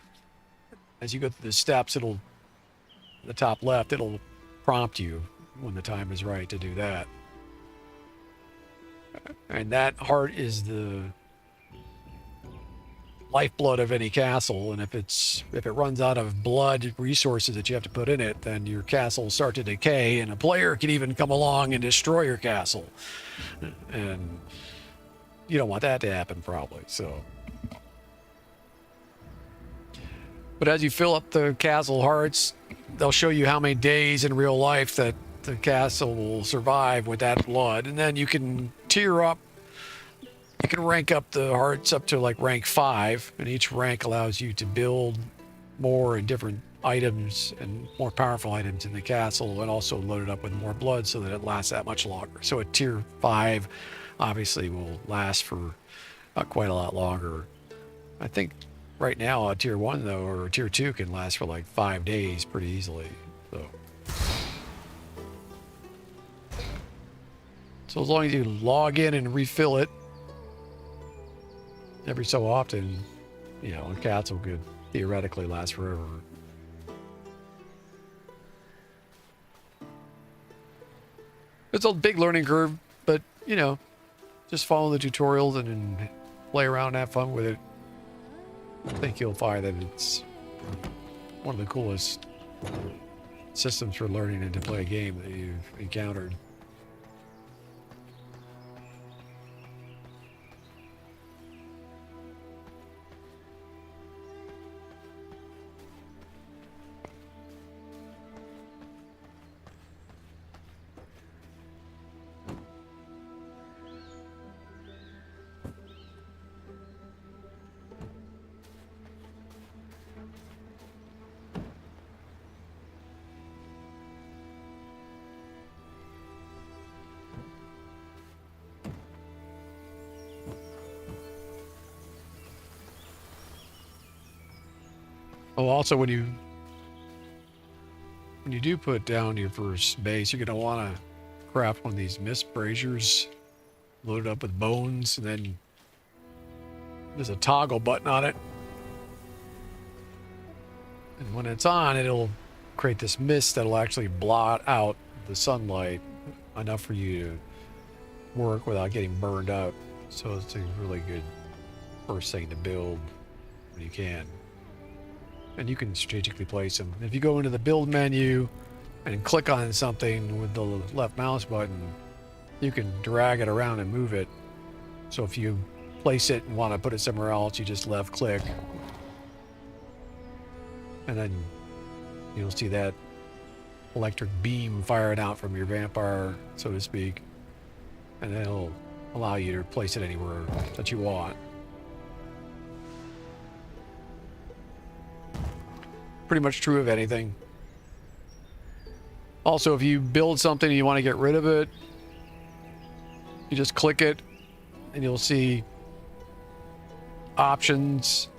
As you go through the steps, the top left, it'll prompt you when the time is right to do that. And that heart is the lifeblood of any castle, and if it runs out of blood resources that you have to put in it, then your castle will start to decay, and a player can even come along and destroy your castle. And you don't want that to happen, probably. So, but as you fill up the castle hearts, they'll show you how many days in real life that the castle will survive with that blood, and then you can tier up. You can rank up the hearts up to like rank 5, and each rank allows you to build more and different items and more powerful items in the castle, and also load it up with more blood so that it lasts that much longer. So a tier 5 obviously will last for quite a lot longer. I think right now a tier 1 though, or a tier 2 can last for like 5 days pretty easily. So as long as you log in and refill it every so often, you know, a castle could theoretically last forever. It's a big learning curve, but, you know, just follow the tutorials and play around and have fun with it. I think you'll find that it's one of the coolest systems for learning and to play a game that you've encountered. Oh, also when you do put down your first base, you're going to want to craft one of these mist braziers. load it up with bones, and then there's a toggle button on it. And when it's on, it'll create this mist that'll actually blot out the sunlight enough for you to work without getting burned up. So it's a really good first thing to build when you can. And you can strategically place them. If you go into the build menu and click on something with the left mouse button, you can drag it around and move it. So if you place it and want to put it somewhere else, you just left click. And then you'll see that electric beam firing out from your vampire, so to speak. And it'll allow you to place it anywhere that you want. Pretty much true of anything. Also, if you build something and you want to get rid of it, you just click it and you'll see options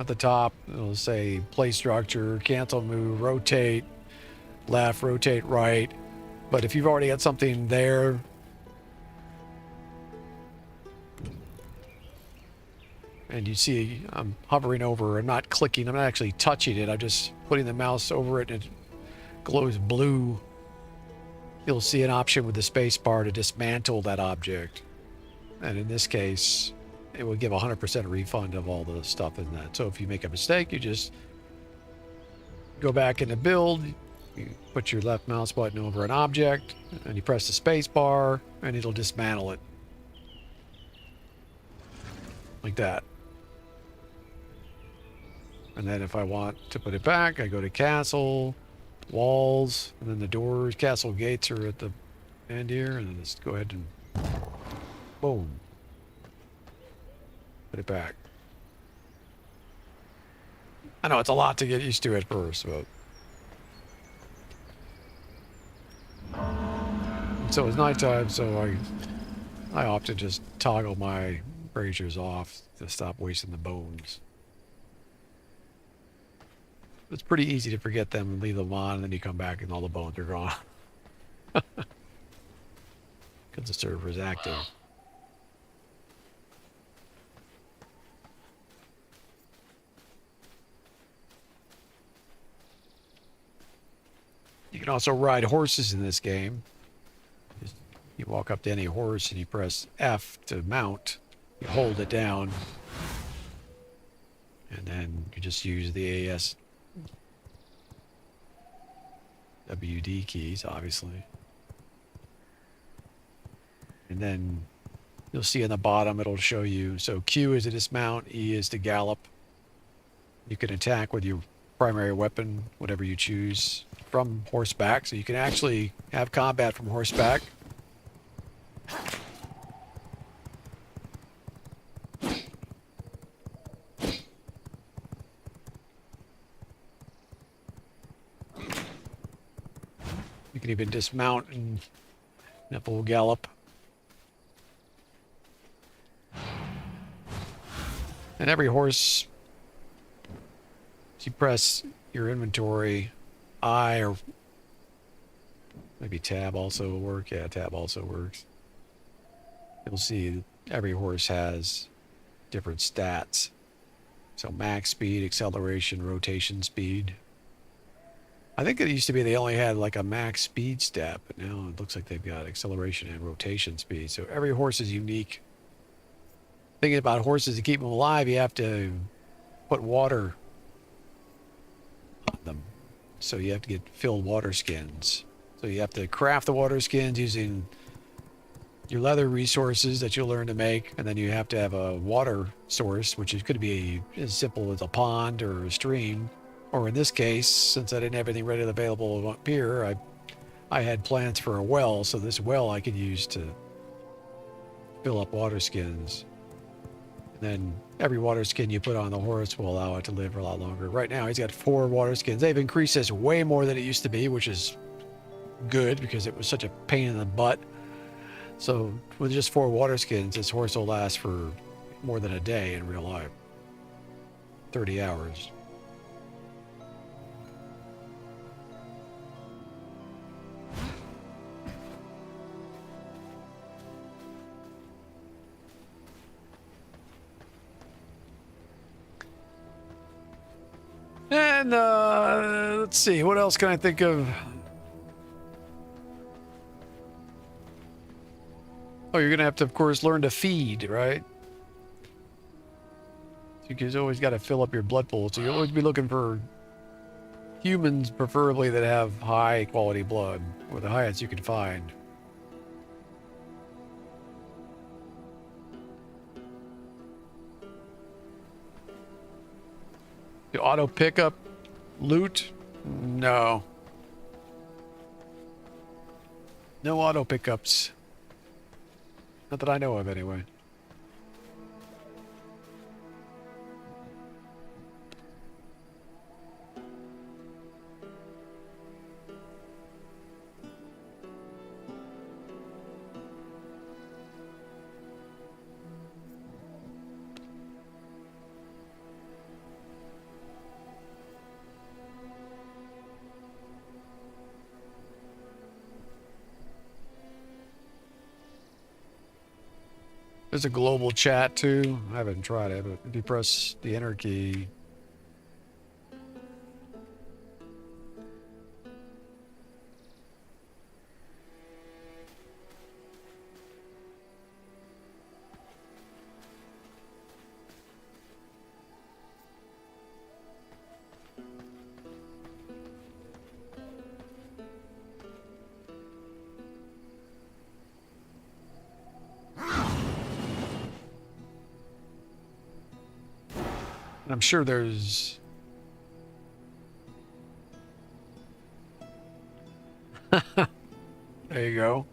at the top. It'll say play structure, cancel move, rotate left, rotate right. But if you've already got something there, and you see I'm hovering over, I'm not clicking, I'm not actually touching it, I'm just putting the mouse over it and it glows blue. You'll see an option with the space bar to dismantle that object. And in this case, it will give 100% refund of all the stuff in that. So if you make a mistake, you just go back into build, you put your left mouse button over an object, and you press the space bar, and it'll dismantle it. Like that. And then if I want to put it back, I go to castle, walls, and then the doors, castle gates are at the end here, and then just go ahead and boom. Put it back. I know it's a lot to get used to at first, but... So it's nighttime, so I often just toggle my braziers off to stop wasting the bones. It's pretty easy to forget them and leave them on, and then you come back and all the bones are gone. Because the server is active. You can also ride horses in this game. You walk up to any horse and you press F to mount. You hold it down. And then you just use the WD keys, obviously. And then you'll see in the bottom it'll show you. So Q is to dismount, E is to gallop. You can attack with your primary weapon, whatever you choose, from horseback. So you can actually have combat from horseback. You can even dismount and full gallop. And every horse, you press your inventory, I, or maybe tab also will work. Yeah, tab also works. You'll see every horse has different stats. So max speed, acceleration, rotation speed. I think it used to be they only had like a max speed stat, but now it looks like they've got acceleration and rotation speed. So every horse is unique. Thinking about horses, to keep them alive, you have to put water on them. So you have to get filled water skins. So you have to craft the water skins using your leather resources that you'll learn to make, and then you have to have a water source, which could be as simple as a pond or a stream. Or in this case, since I didn't have anything readily available up here, I had plans for a well, so this well I could use to fill up water skins. And then every water skin you put on the horse will allow it to live for a lot longer. Right now he's got 4 water skins. They've increased this way more than it used to be, which is good because it was such a pain in the butt. So with just 4 water skins, this horse will last for more than a day in real life. 30 hours. then, let's see, what else can I think of? Oh, you're gonna have to, of course, learn to feed, right? So you've always got to fill up your blood pool, so you'll always be looking for humans, preferably, that have high quality blood, or the highest you can find. The auto pickup loot? No. No auto pickups. Not that I know of, anyway. There's a global chat too. I haven't tried it, but if you press the enter key. And I'm sure there's... There you go.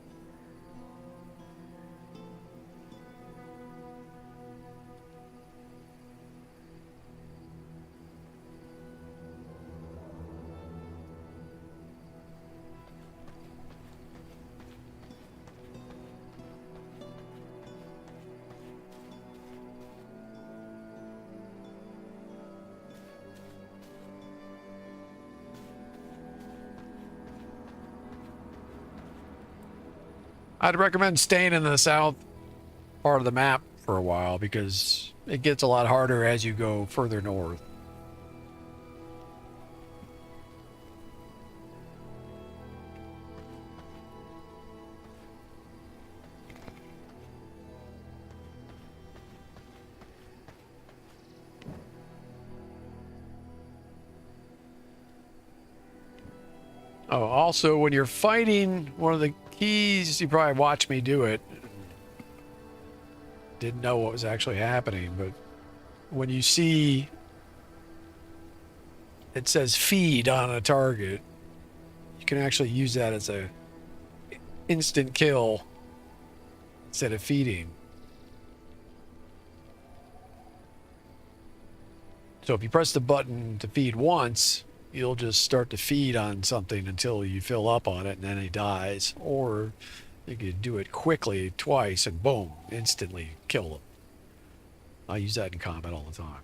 I'd recommend staying in the south part of the map for a while because it gets a lot harder as you go further north. Oh, also, when you're fighting, one of the keys, you probably watched me do it. Didn't know what was actually happening, but when you see it says feed on a target, you can actually use that as a instant kill instead of feeding. So if you press the button to feed once, you'll just start to feed on something until you fill up on it and then he dies. Or you could do it quickly twice and boom, instantly kill them. I use that in combat all the time.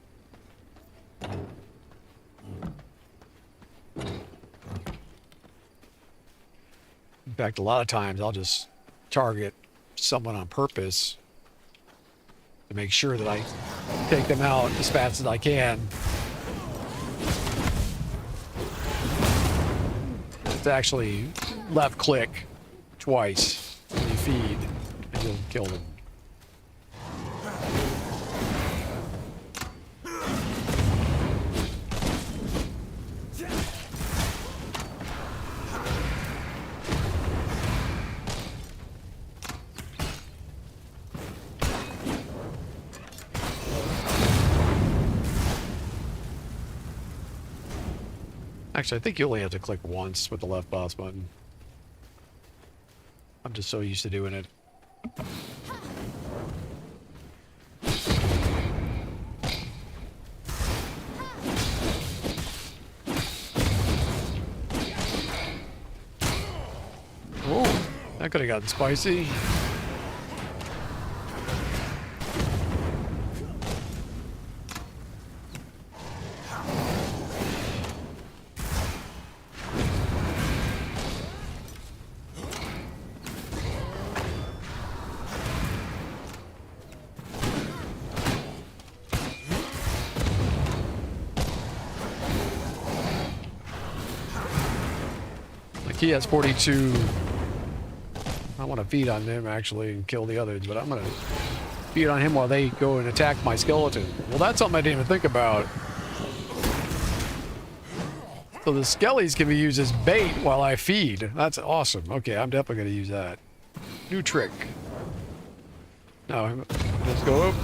In fact, a lot of times I'll just target someone on purpose to make sure that I take them out as fast as I can. It's actually left click twice when you feed and you'll kill them. Actually, I think you only have to click once with the left mouse button. I'm just so used to doing it. Oh, that could have gotten spicy. He has 42. I want to feed on him actually and kill the others, but I'm going to feed on him while they go and attack my skeleton. Well, that's something I didn't even think about. So the skellies can be used as bait while I feed. That's awesome. Okay, I'm definitely going to use that. New trick. Now, let's go up.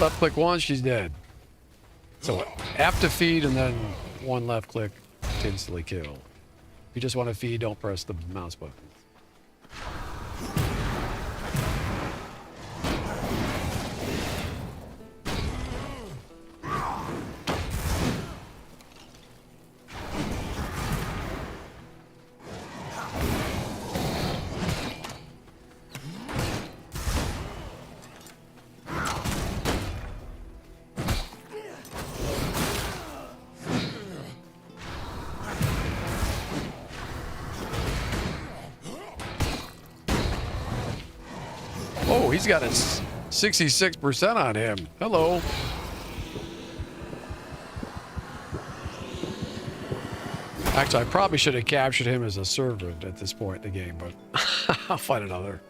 Left click once, she's dead. So have to feed and then one left click to instantly kill. If you just want to feed, don't press the mouse button. Oh, he's got a 66% on him. Hello. Actually, I probably should have captured him as a servant at this point in the game, but I'll find another.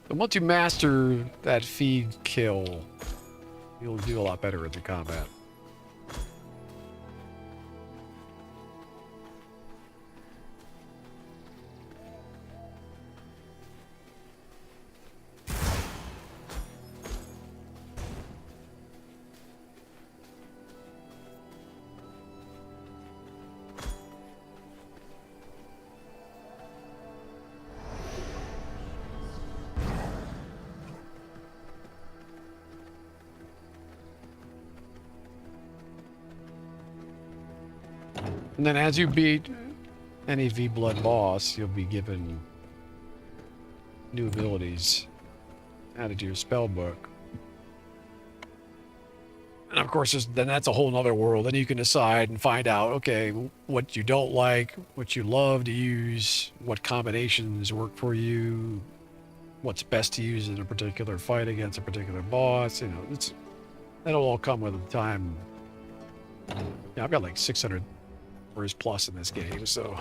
And once you master that feed kill, you'll do a lot better in the combat. And then as you beat any V-Blood boss, you'll be given new abilities added to your spell book. And of course, then that's a whole nother world. Then you can decide and find out, okay, what you don't like, what you love to use, what combinations work for you, what's best to use in a particular fight against a particular boss. You know, that'll all come with time. Yeah, I've got like 600 hours plus in this game, so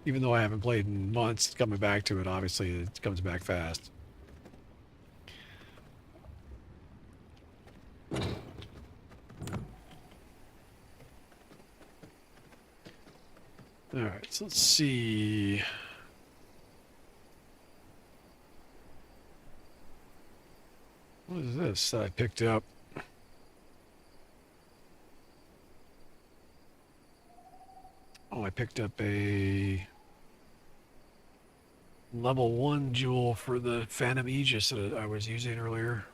even though I haven't played in months, coming back to it, obviously it comes back fast. All right, so let's see. What is this that I picked up? Oh, I picked up a level 1 jewel for the Phantom Aegis that I was using earlier.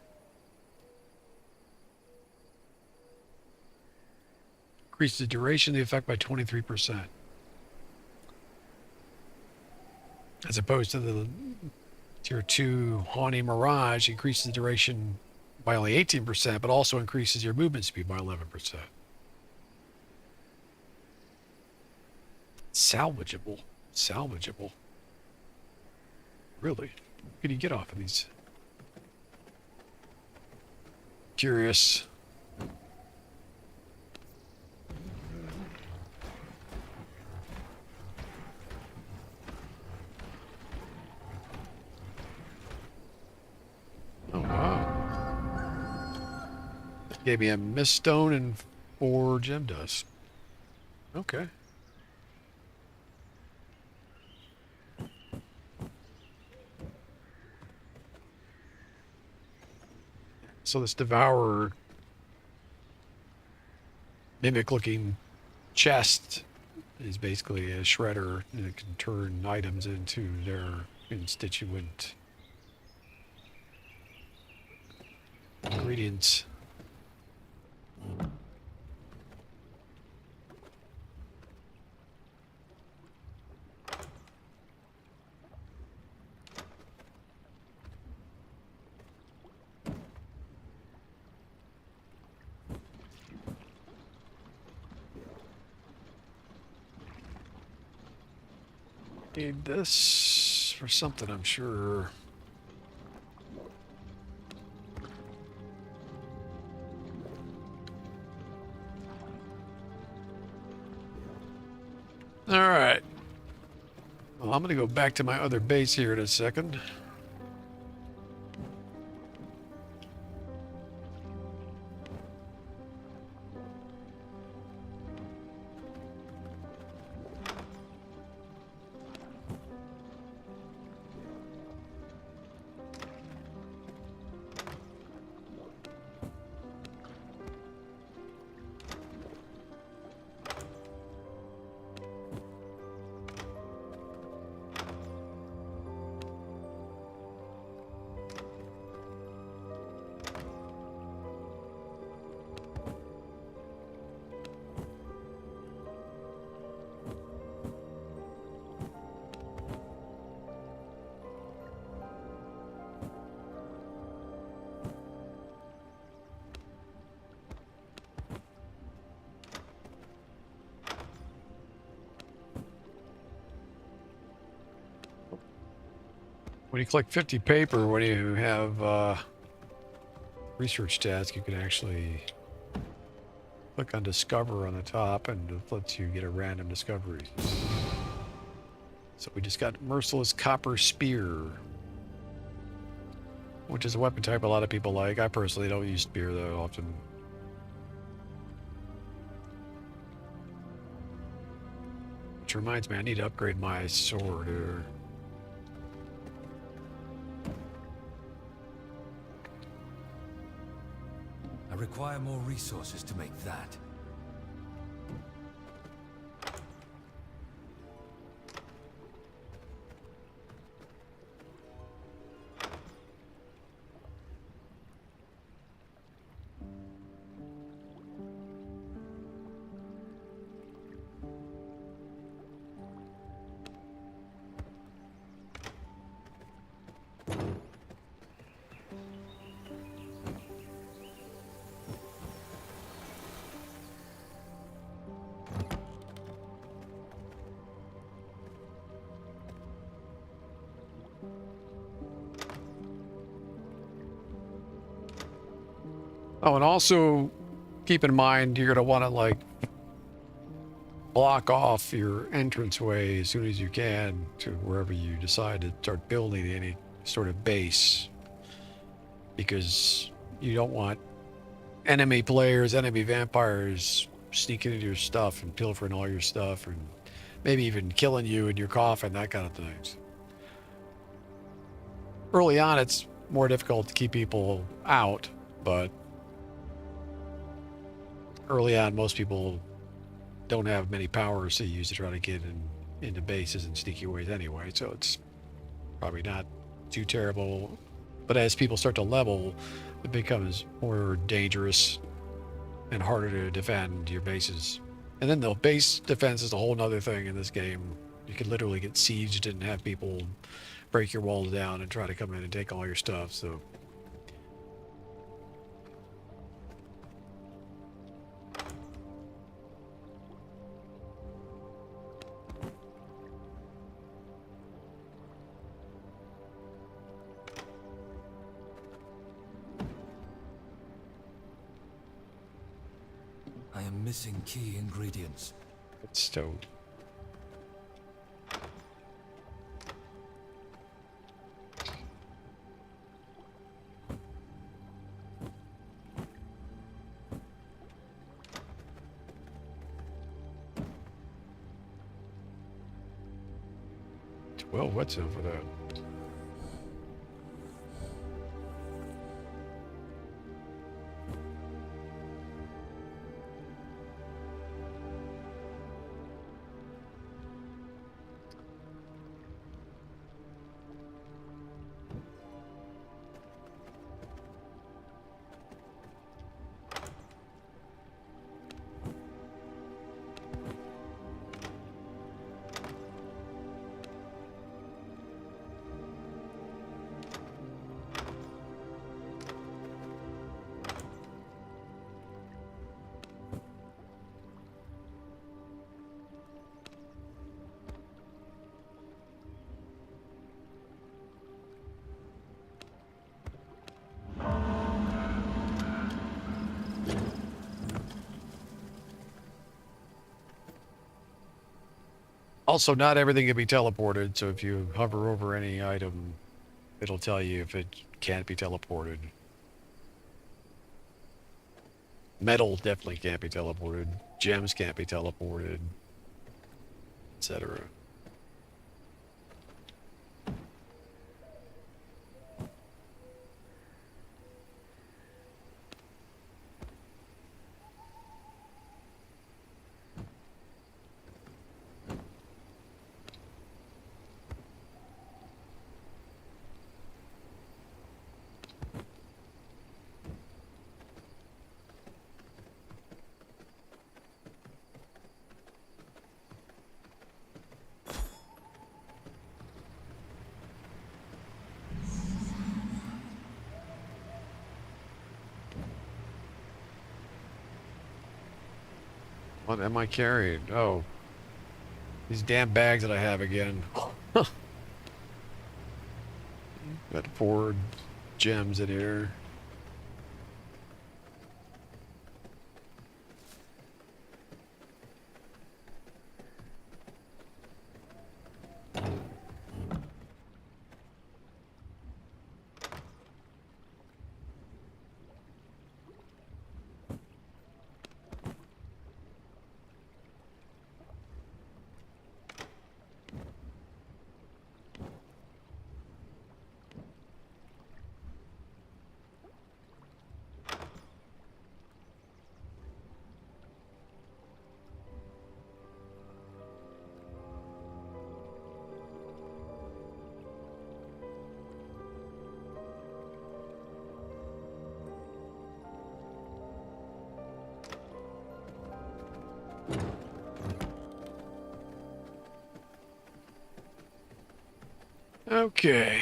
Increase the duration of the effect by 23%. As opposed to the Tier 2 Haunting Mirage, increases the duration by only 18%, but also increases your movement speed by 11%. Salvageable. Salvageable. Really? What can you get off of these? Curious. Oh, wow. Gave me a mist stone and 4 gem dust. Okay. So this Devourer mimic-looking chest is basically a shredder, and it can turn items into their constituent ingredients. Need this for something, I'm sure. All right. Well, I'm going to go back to my other base here in a second. When you collect 50 paper, when you have research task, you can actually click on Discover on the top, and it lets you get a random discovery. So we just got Merciless Copper Spear, which is a weapon type a lot of people like. I personally don't use spear that often. Which reminds me, I need to upgrade my sword here. I require more resources to make that. Oh, and also keep in mind you're going to want to like block off your entranceway as soon as you can to wherever you decide to start building any sort of base, because you don't want enemy players, enemy vampires sneaking into your stuff and pilfering all your stuff and maybe even killing you in your coffin, that kind of things. Early on, it's more difficult to keep people out, but early on, most people don't have many powers to use to try to get into bases in sneaky ways anyway, so it's probably not too terrible. But as people start to level, it becomes more dangerous and harder to defend your bases. And then the base defense is a whole nother thing in this game. You can literally get sieged and have people break your walls down and try to come in and take all your stuff, so... I am missing key ingredients. It's stone. Well, what's over there? Also, not everything can be teleported, so if you hover over any item, it'll tell you if it can't be teleported. Metal definitely can't be teleported. Gems can't be teleported, etc. What am I carrying? Oh, these damn bags that I have again. Got 4 gems in here. Okay.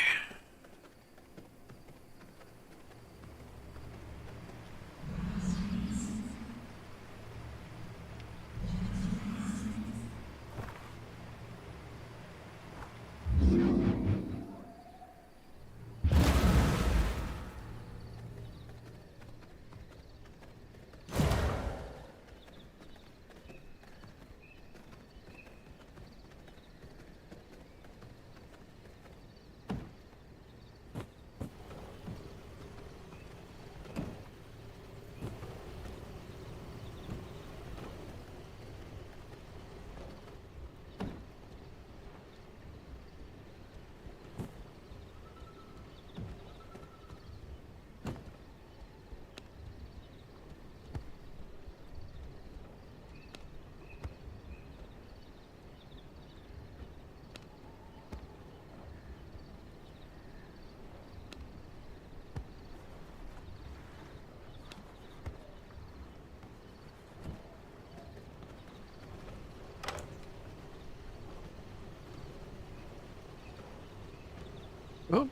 Well,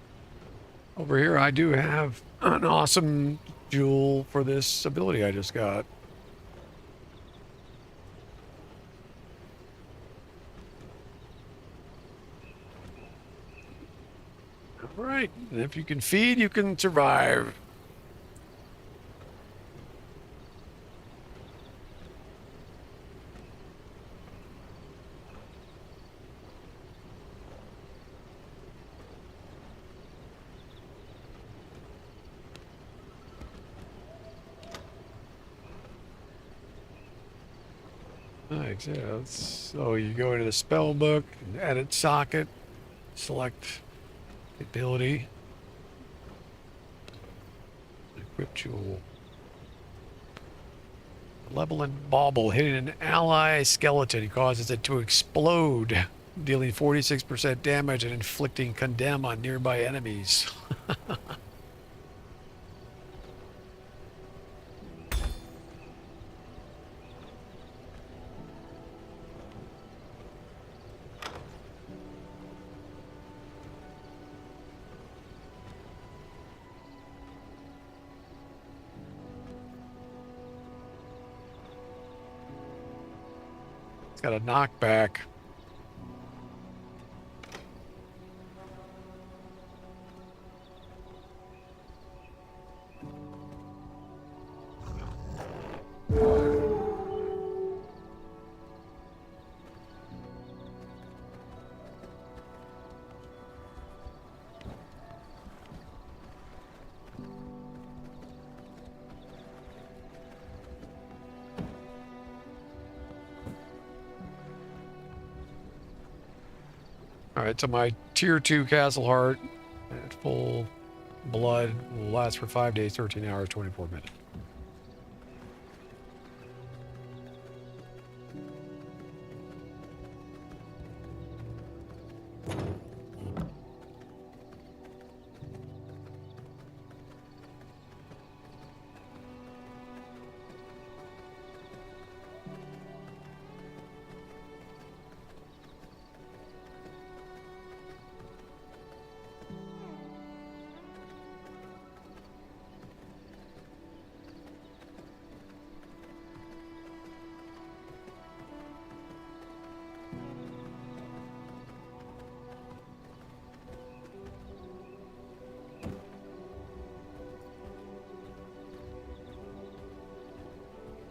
over here I do have an awesome jewel for this ability I just got. All right, and if you can feed, you can survive. Nice, yeah. So you go into the spell book, edit socket, select ability, equip jewel. Level and bauble hitting an ally skeleton causes it to explode, dealing 46% damage and inflicting condemn on nearby enemies. It's got a knockback. All right, so my tier 2 Castle Heart at full blood will last for 5 days, 13 hours, 24 minutes.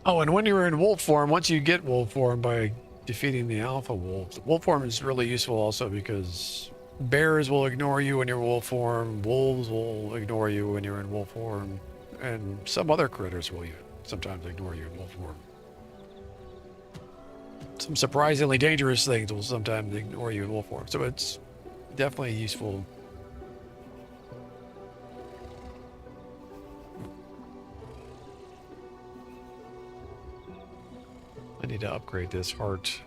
Oh, and when you're in wolf form, once you get wolf form by defeating the alpha wolves, wolf form is really useful also because bears will ignore you when you're wolf form, wolves will ignore you when you're in wolf form, and some other critters will sometimes ignore you in wolf form. Some surprisingly dangerous things will sometimes ignore you in wolf form, so it's definitely useful. I need to upgrade this heart.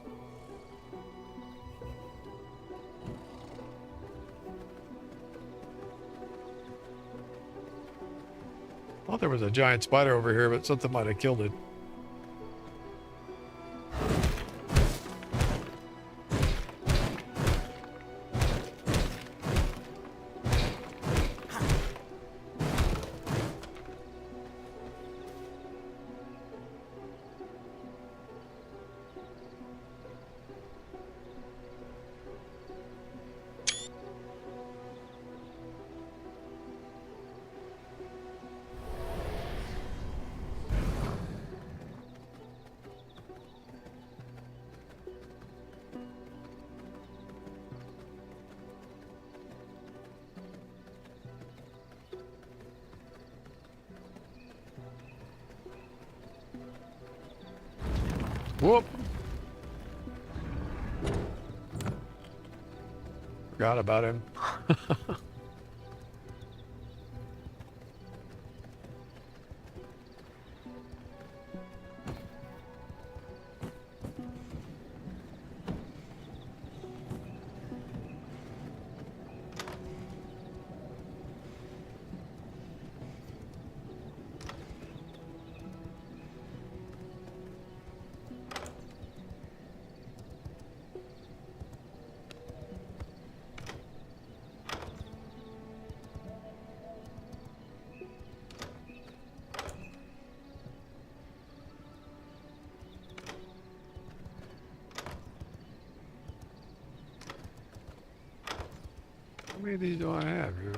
I thought there was a giant spider over here, but something might have killed it. Whoop! Forgot about him. How many of these do I have here?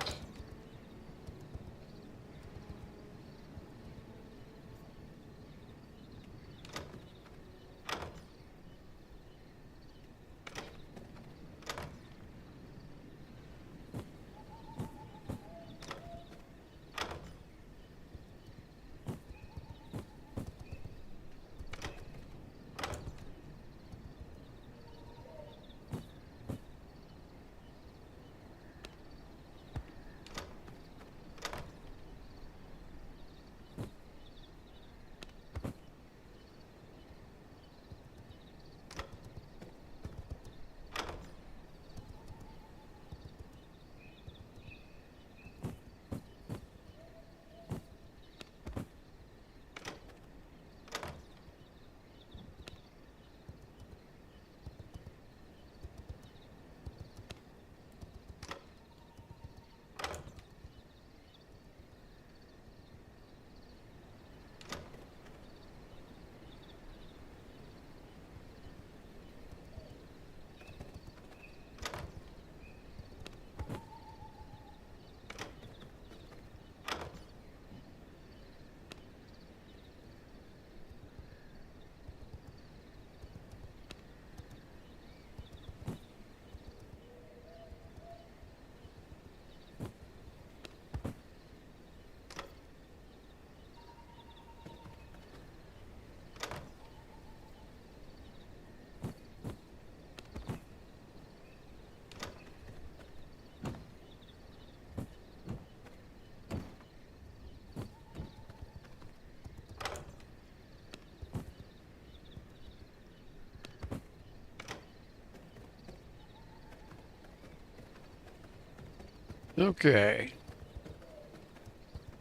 Okay.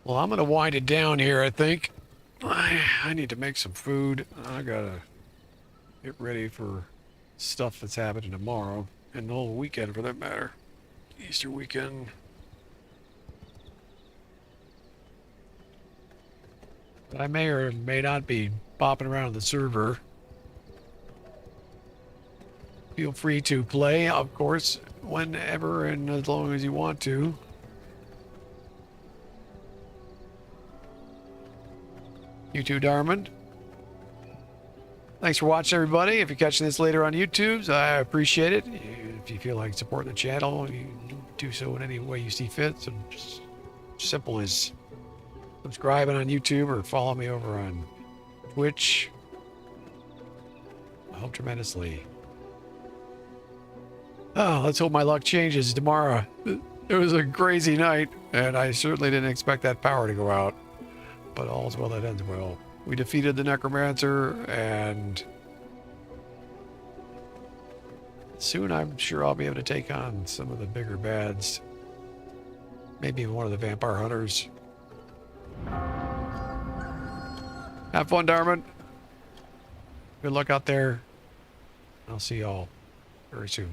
Well, I'm going to wind it down here, I think. I need to make some food. I got to get ready for stuff that's happening tomorrow and the whole weekend for that matter. Easter weekend. But I may or may not be bopping around the server. Feel free to play, of course, whenever and as long as you want to. You too, Darman. Thanks for watching, everybody. If you're catching this later on YouTube, I appreciate it. If you feel like supporting the channel, you do so in any way you see fit. So just simple as subscribing on YouTube or follow me over on Twitch. I hope tremendously. Oh, let's hope my luck changes tomorrow. It was a crazy night, and I certainly didn't expect that power to go out. But all's well that ends well. We defeated the Necromancer, and soon I'm sure I'll be able to take on some of the bigger bads. Maybe even one of the vampire hunters. Have fun, Darman. Good luck out there. I'll see y'all very soon.